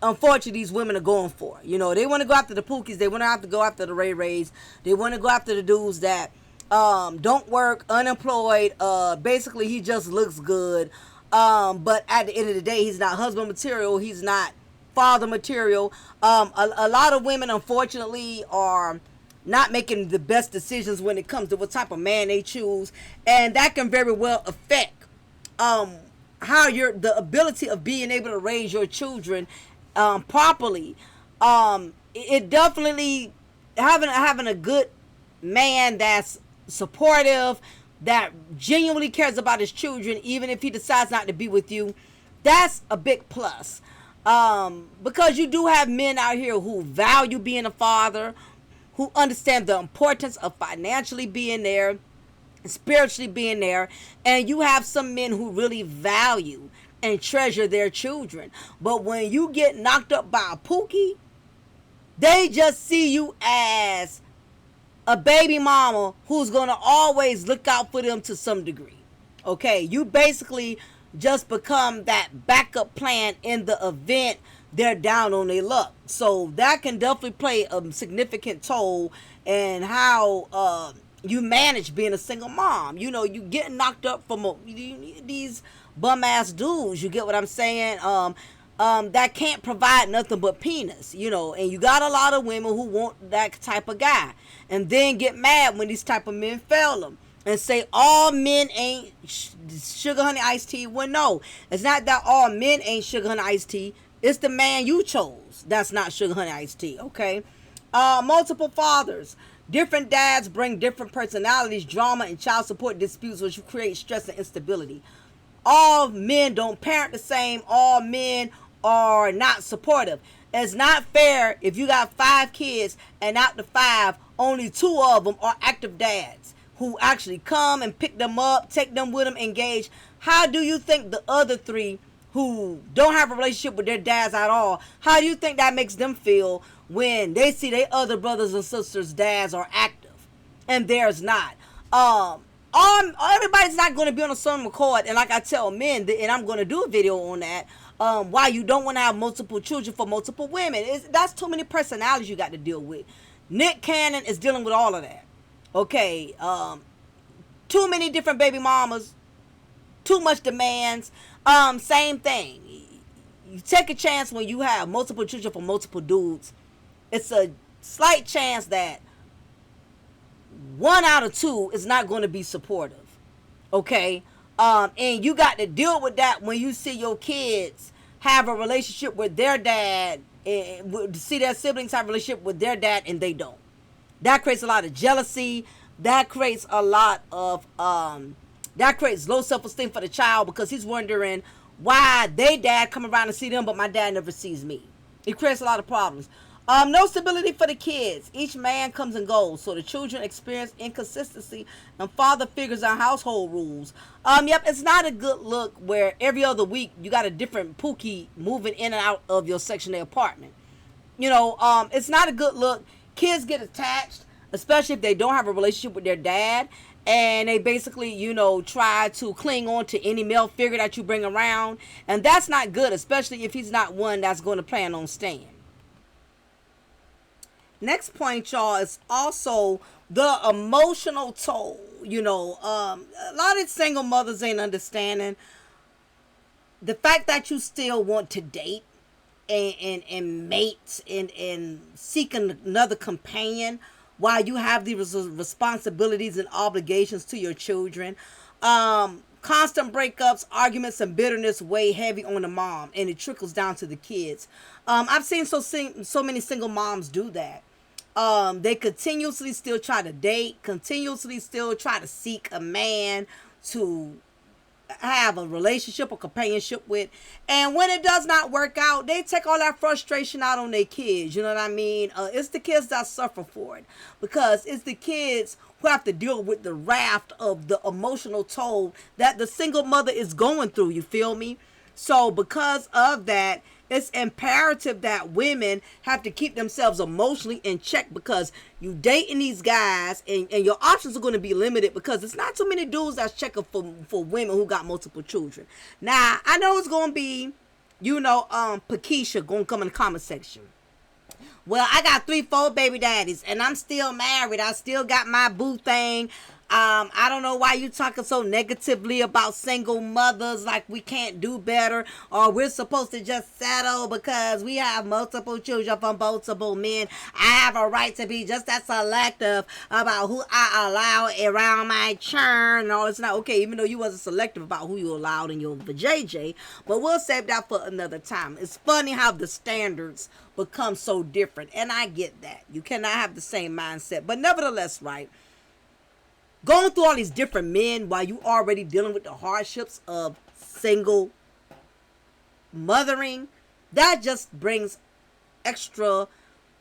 unfortunately, these women are going for. They want to go after the Pookies. They want to have to go after the Ray Rays. They want to go after the dudes that don't work, unemployed. Basically, he just looks good. But at the end of the day, he's not husband material. He's not father material. A lot of women, unfortunately, are not making the best decisions when it comes to what type of man they choose. And that can very well affect how the ability of being able to raise your children properly. It definitely, having a good man that's supportive, that genuinely cares about his children, even if he decides not to be with you, that's a big plus. Because you do have men out here who value being a father, who understand the importance of financially being there, spiritually being there, and you have some men who really value and treasure their children. But when you get knocked up by a Pookie, they just see you as a baby mama who's going to always look out for them to some degree. Okay, you basically just become that backup plan in the event they're down on their luck. So that can definitely play a significant toll in how you manage being a single mom. You get knocked up from these bum ass dudes. You get what I'm saying? That can't provide nothing but penis, and you got a lot of women who want that type of guy and then get mad when these type of men fail them and say all men ain't sugar honey iced tea. Well, no, it's not that all men ain't sugar honey iced tea. It's the man you chose that's not sugar honey iced tea, okay? Multiple fathers. Different dads bring different personalities, drama, and child support disputes, which create stress and instability. All men don't parent the same. All men are not supportive. It's not fair if you got 5 kids and out the 5, only 2 of them are active dads who actually come and pick them up, take them with them, engage. How do you think the other 3 who don't have a relationship with their dads at all, how do you think that makes them feel when they see their other brothers and sisters' dads are active and theirs not? Everybody's not going to be on a same accord, and like I tell men, and I'm going to do a video on that, why you don't want to have multiple children for multiple women. That's too many personalities you got to deal with. Nick Cannon is dealing with all of that. Okay, too many different baby mamas, too much demands. Same thing. You take a chance when you have multiple children for multiple dudes. It's a slight chance that 1 out of 2 is not going to be supportive. Okay? And you got to deal with that when you see your kids have a relationship with their dad, and see their siblings have a relationship with their dad and they don't. That creates a lot of jealousy. That creates a lot of that creates low self-esteem for the child because he's wondering why they dad come around and see them but my dad never sees me. It creates a lot of problems. No stability for the kids. Each man comes and goes, so the children experience inconsistency and father figures out household rules. Yep, it's not a good look where every other week you got a different Pookie moving in and out of your Section 8 apartment. It's not a good look. Kids get attached, especially if they don't have a relationship with their dad, and they basically, try to cling on to any male figure that you bring around, and that's not good, especially if he's not one that's going to plan on staying. Next point, y'all, is also the emotional toll. A lot of single mothers ain't understanding the fact that you still want to date and mate and seek another companion while you have these responsibilities and obligations to your children. Constant breakups, arguments, and bitterness weigh heavy on the mom, and it trickles down to the kids. I've seen so many single moms do that. They continuously still try to date, continuously still try to seek a man to have a relationship or companionship with, and when it does not work out, they take all that frustration out on their kids. You know what I mean? It's the kids that suffer for it, because it's the kids who have to deal with the raft of the emotional toll that the single mother is going through. You feel me? So because of that, it's imperative that women have to keep themselves emotionally in check, because you dating these guys and your options are going to be limited, because it's not too many dudes that's checking for women who got multiple children. Now, I know it's going to be, Pakisha going to come in the comment section. Well, I got 3-4 baby daddies and I'm still married. I still got my boo thing. I don't know why you talking so negatively about single mothers, like we can't do better, or we're supposed to just settle because we have multiple children from multiple men. I have a right to be just as selective about who I allow around my churn. No, it's not okay, even though you wasn't selective about who you allowed in your vajayjay, but we'll save that for another time. It's funny how the standards become so different, and I get that. You cannot have the same mindset, but nevertheless, right? Going through all these different men while you already dealing with the hardships of single mothering, that just brings extra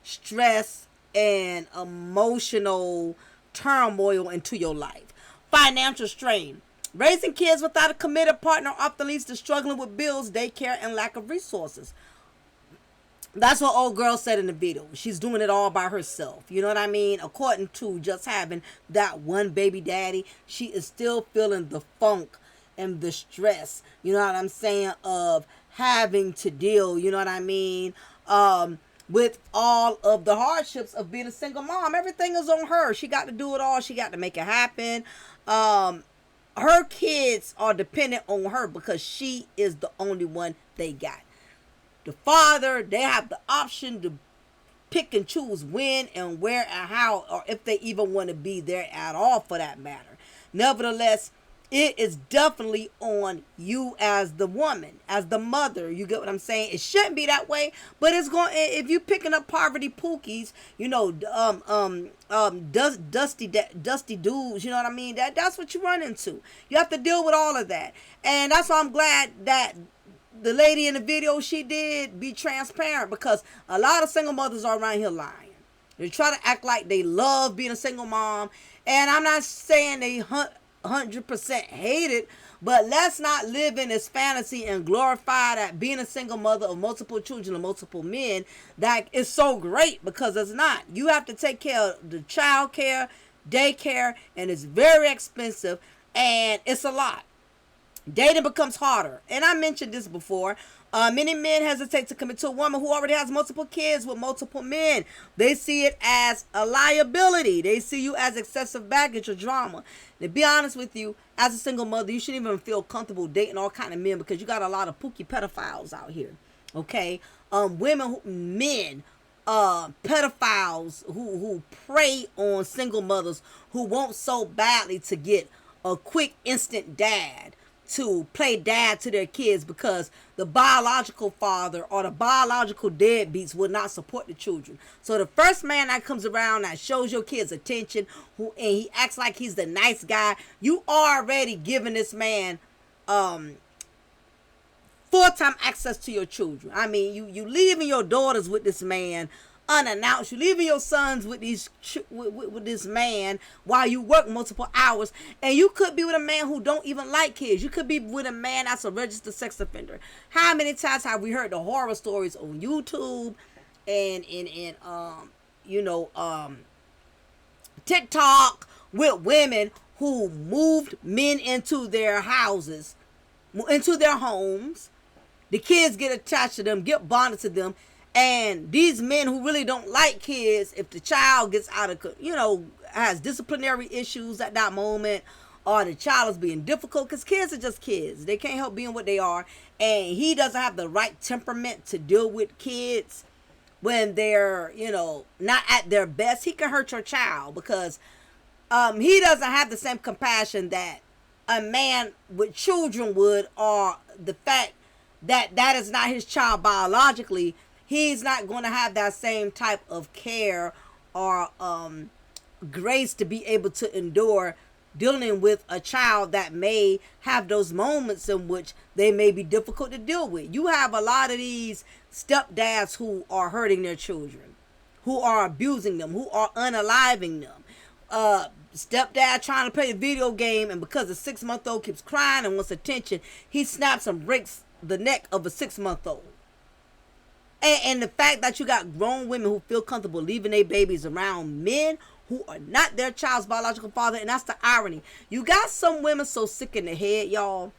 stress and emotional turmoil into your life. Financial strain. Raising kids without a committed partner often leads to struggling with bills, daycare, and lack of resources. That's what old girl said in the video. She's doing it all by herself. You know what I mean? According to just having that one baby daddy, she is still feeling the funk and the stress, you know what I'm saying, of having to deal, you know what I mean, with all of the hardships of being a single mom. Everything is on her. She got to do it all. She got to make it happen. Her kids are dependent on her because she is the only one they got. The father, they have the option to pick and choose when and where and how, or if they even want to be there at all, for that matter. Nevertheless, it is definitely on you as the woman, as the mother. You get what I'm saying? It shouldn't be that way, but it's going. If you picking up poverty pookies, dusty dudes, you know what I mean? That's what you run into. You have to deal with all of that, and that's why I'm glad that the lady in the video, she did be transparent, because a lot of single mothers are around here lying. They try to act like they love being a single mom, and I'm not saying they 100% hate it, but let's not live in this fantasy and glorify that being a single mother of multiple children and multiple men, that is so great, because it's not. You have to take care of the child care, daycare, and it's very expensive, and it's a lot. Dating becomes harder. And I mentioned this before. Many men hesitate to commit to a woman who already has multiple kids with multiple men. They see it as a liability. They see you as excessive baggage or drama. To be honest with you, as a single mother, you shouldn't even feel comfortable dating all kind of men, because you got a lot of pookie pedophiles out here. Okay? Men, pedophiles who prey on single mothers who want so badly to get a quick instant dad to play dad to their kids, because the biological father or the biological deadbeats will not support the children. So the first man that comes around that shows your kids attention, and he acts like he's the nice guy, you already giving this man full-time access to your children. I mean, you leaving your daughters with this man unannounced. You leaving your sons with with this man while you work multiple hours, and you could be with a man who don't even like kids. You could be with a man that's a registered sex offender. How many times have we heard the horror stories on YouTube and TikTok with women who moved men into their houses, into their homes. The kids get attached to them, get bonded to them. And these men who really don't like kids, if the child gets out of, has disciplinary issues at that moment, or the child is being difficult, because kids are just kids. They can't help being what they are. And he doesn't have the right temperament to deal with kids when they're, not at their best. He can hurt your child because he doesn't have the same compassion that a man with children would, or the fact that that is not his child biologically. He's not going to have that same type of care or grace to be able to endure dealing with a child that may have those moments in which they may be difficult to deal with. You have a lot of these stepdads who are hurting their children, who are abusing them, who are unaliving them. Stepdad trying to play a video game, and because the 6-month-old keeps crying and wants attention, he snaps and breaks the neck of a 6-month-old. And the fact that you got grown women who feel comfortable leaving their babies around men who are not their child's biological father. And that's the irony. You got some women so sick in the head, y'all.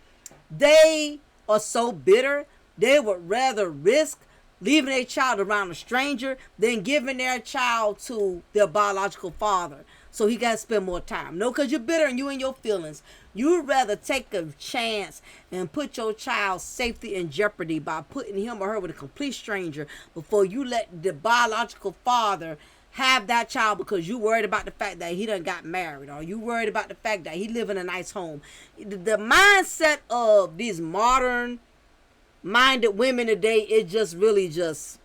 They are so bitter. They would rather risk leaving their child around a stranger than giving their child to their biological father so he got to spend more time. No, because you're bitter and you in your feelings. You'd rather take a chance and put your child's safety in jeopardy by putting him or her with a complete stranger before you let the biological father have that child, because you worried about the fact that he done got married, or you worried about the fact that he live in a nice home. The mindset of these modern minded women today, it just really just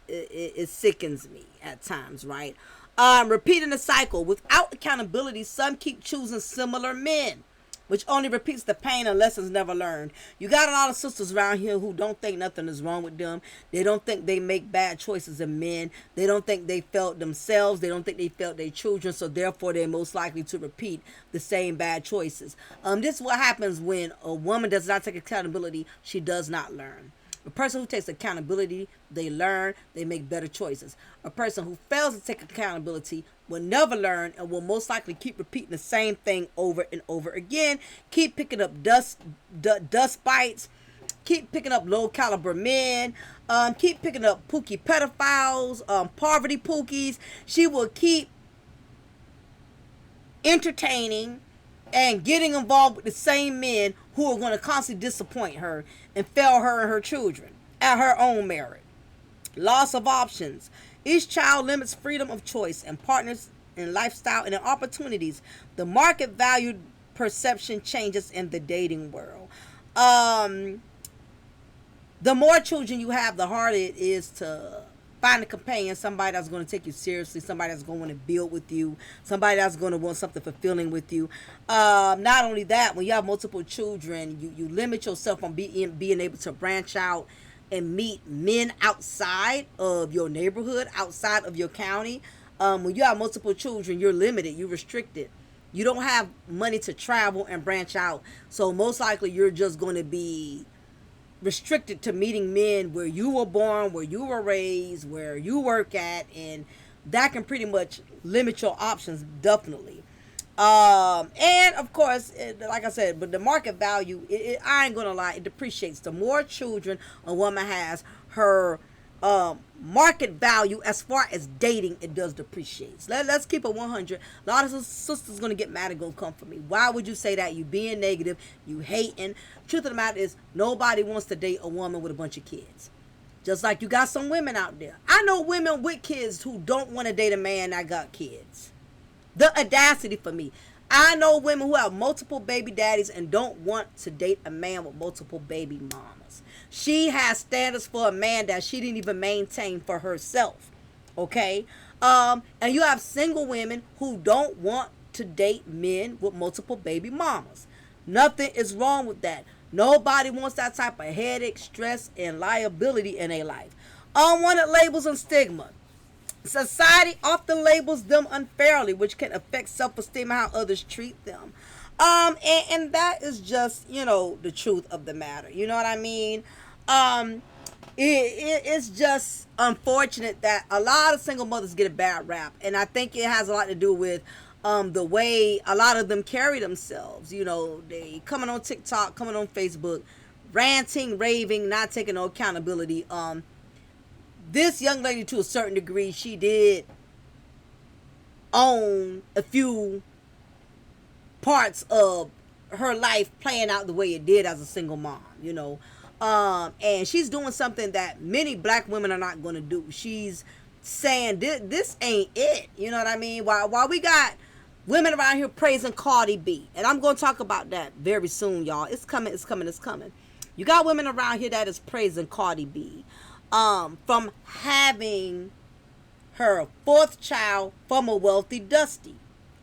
it sickens me at times, right? Repeating the cycle. Without accountability, some keep choosing similar men, which only repeats the pain and lessons never learned. You got a lot of sisters around here who don't think nothing is wrong with them. They don't think they make bad choices in men. They don't think they felt themselves. They don't think they felt their children, so therefore they're most likely to repeat the same bad choices. This is what happens when a woman does not take accountability. She does not learn. A person who takes accountability, they learn, they make better choices. A person who fails to take accountability will never learn and will most likely keep repeating the same thing over and over again. Keep picking up dust bites. Keep picking up low caliber men. Keep picking up pookie pedophiles, poverty pookies. She will keep entertaining and getting involved with the same men who are going to constantly disappoint her and fail her and her children at her own merit. Loss of options. Each child limits freedom of choice and partners in lifestyle and in opportunities. The market value perception changes in the dating world. The more children you have, the harder it is to find a companion, somebody that's going to take you seriously, somebody that's going to want to build with you, somebody that's going to want something fulfilling with you. Not only that, when you have multiple children, you limit yourself from being able to branch out and meet men outside of your neighborhood, outside of your county. When you have multiple children, you're limited, you're restricted. You don't have money to travel and branch out. So most likely you're just going to be restricted to meeting men where you were born, where you were raised, where you work at, and that can pretty much limit your options, definitely. And of course, like I said, but the market value, I ain't gonna lie, it depreciates. The more children a woman has, her market value as far as dating, it does depreciate. Let's keep it 100. A lot of sisters gonna get mad and gonna come for me. Why would you say that? You being negative, you hating. Truth of the matter is, nobody wants to date a woman with a bunch of kids. Just like you got some women out there. I know women with kids who don't want to date a man that got kids. The audacity for me. I know women who have multiple baby daddies and don't want to date a man with multiple baby mamas. She has standards for a man that she didn't even maintain for herself. Okay? And you have single women who don't want to date men with multiple baby mamas. Nothing is wrong with that. Nobody wants that type of headache, stress, and liability in their life. Unwanted labels and stigma. Society often labels them unfairly, which can affect self-esteem and how others treat them. And that is just, the truth of the matter. You know what I mean? It's just unfortunate that a lot of single mothers get a bad rap, and I think it has a lot to do with the way a lot of them carry themselves. They coming on TikTok, coming on Facebook, ranting, raving, not taking no accountability. This young lady, to a certain degree, she did own a few parts of her life playing out the way it did as a single mom, and she's doing something that many black women are not going to do. She's saying this ain't it, you know what I mean? While we got women around here praising Cardi B, and I'm going to talk about that very soon, y'all. It's coming. You got women around here that is praising Cardi B, from having her fourth child from a wealthy Dusty,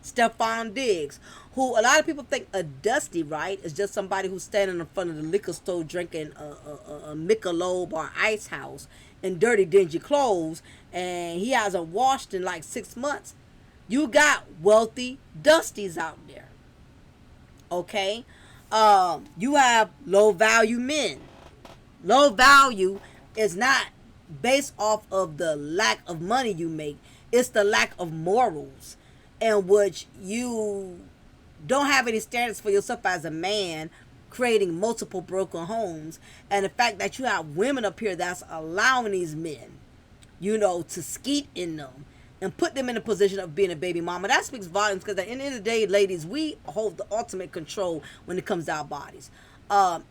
Stephon Diggs, who a lot of people think a Dusty, right, is just somebody who's standing in front of the liquor store drinking a Michelob or Ice House in dirty, dingy clothes, and he hasn't washed in like 6 months. You got wealthy Dusties out there, okay? You have low-value men. Low value is not based off of the lack of money you make. It's the lack of morals, in which you don't have any standards for yourself as a man, creating multiple broken homes, and the fact that you have women up here that's allowing these men, to skeet in them and put them in a position of being a baby mama. That speaks volumes, because at the end of the day, ladies, we hold the ultimate control when it comes to our bodies.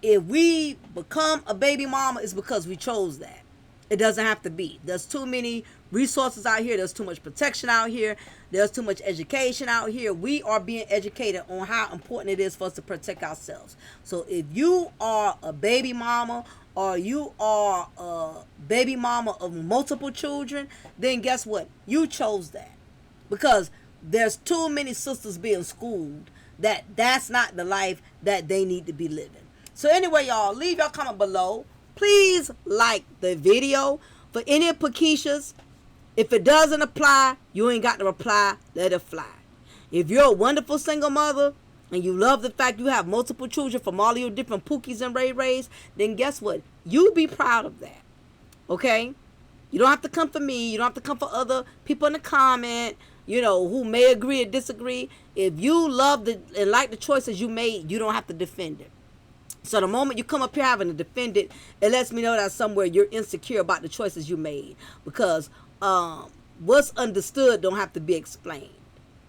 If we become a baby mama, it's because we chose that. It doesn't have to be. There's too many resources out here. There's too much protection out here. There's too much education out here. We are being educated on how important it is for us to protect ourselves. So if you are a baby mama, or you are a baby mama of multiple children, then guess what? You chose that. Because there's too many sisters being schooled that that's not the life that they need to be living. So anyway, y'all, leave your comment below. Please like the video. For any of Pakisha's, if it doesn't apply, you ain't got to reply. Let it fly. If you're a wonderful single mother and you love the fact you have multiple children from all of your different Pookies and Ray Rays, then guess what? You be proud of that. Okay? You don't have to come for me. You don't have to come for other people in the comment, who may agree or disagree. If you love and like the choices you made, you don't have to defend it. So the moment you come up here having to defend it, it lets me know that somewhere you're insecure about the choices you made. Because what's understood don't have to be explained,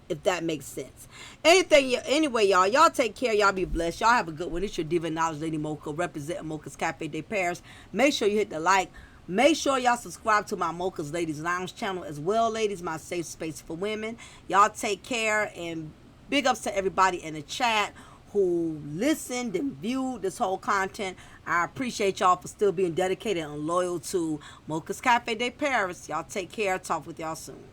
if that makes sense. Anyway, y'all take care. Y'all be blessed. Y'all have a good one. It's your Diva Knowledge, Lady Mocha, representing Mocha's Cafe de Paris. Make sure you hit the like. Make sure y'all subscribe to my Mocha's Ladies Lounge channel as well, ladies. My safe space for women. Y'all take care, and big ups to everybody in the chat who listened and viewed this whole content. I appreciate y'all for still being dedicated and loyal to Mocha's Cafe de Paris. Y'all take care. Talk with y'all soon.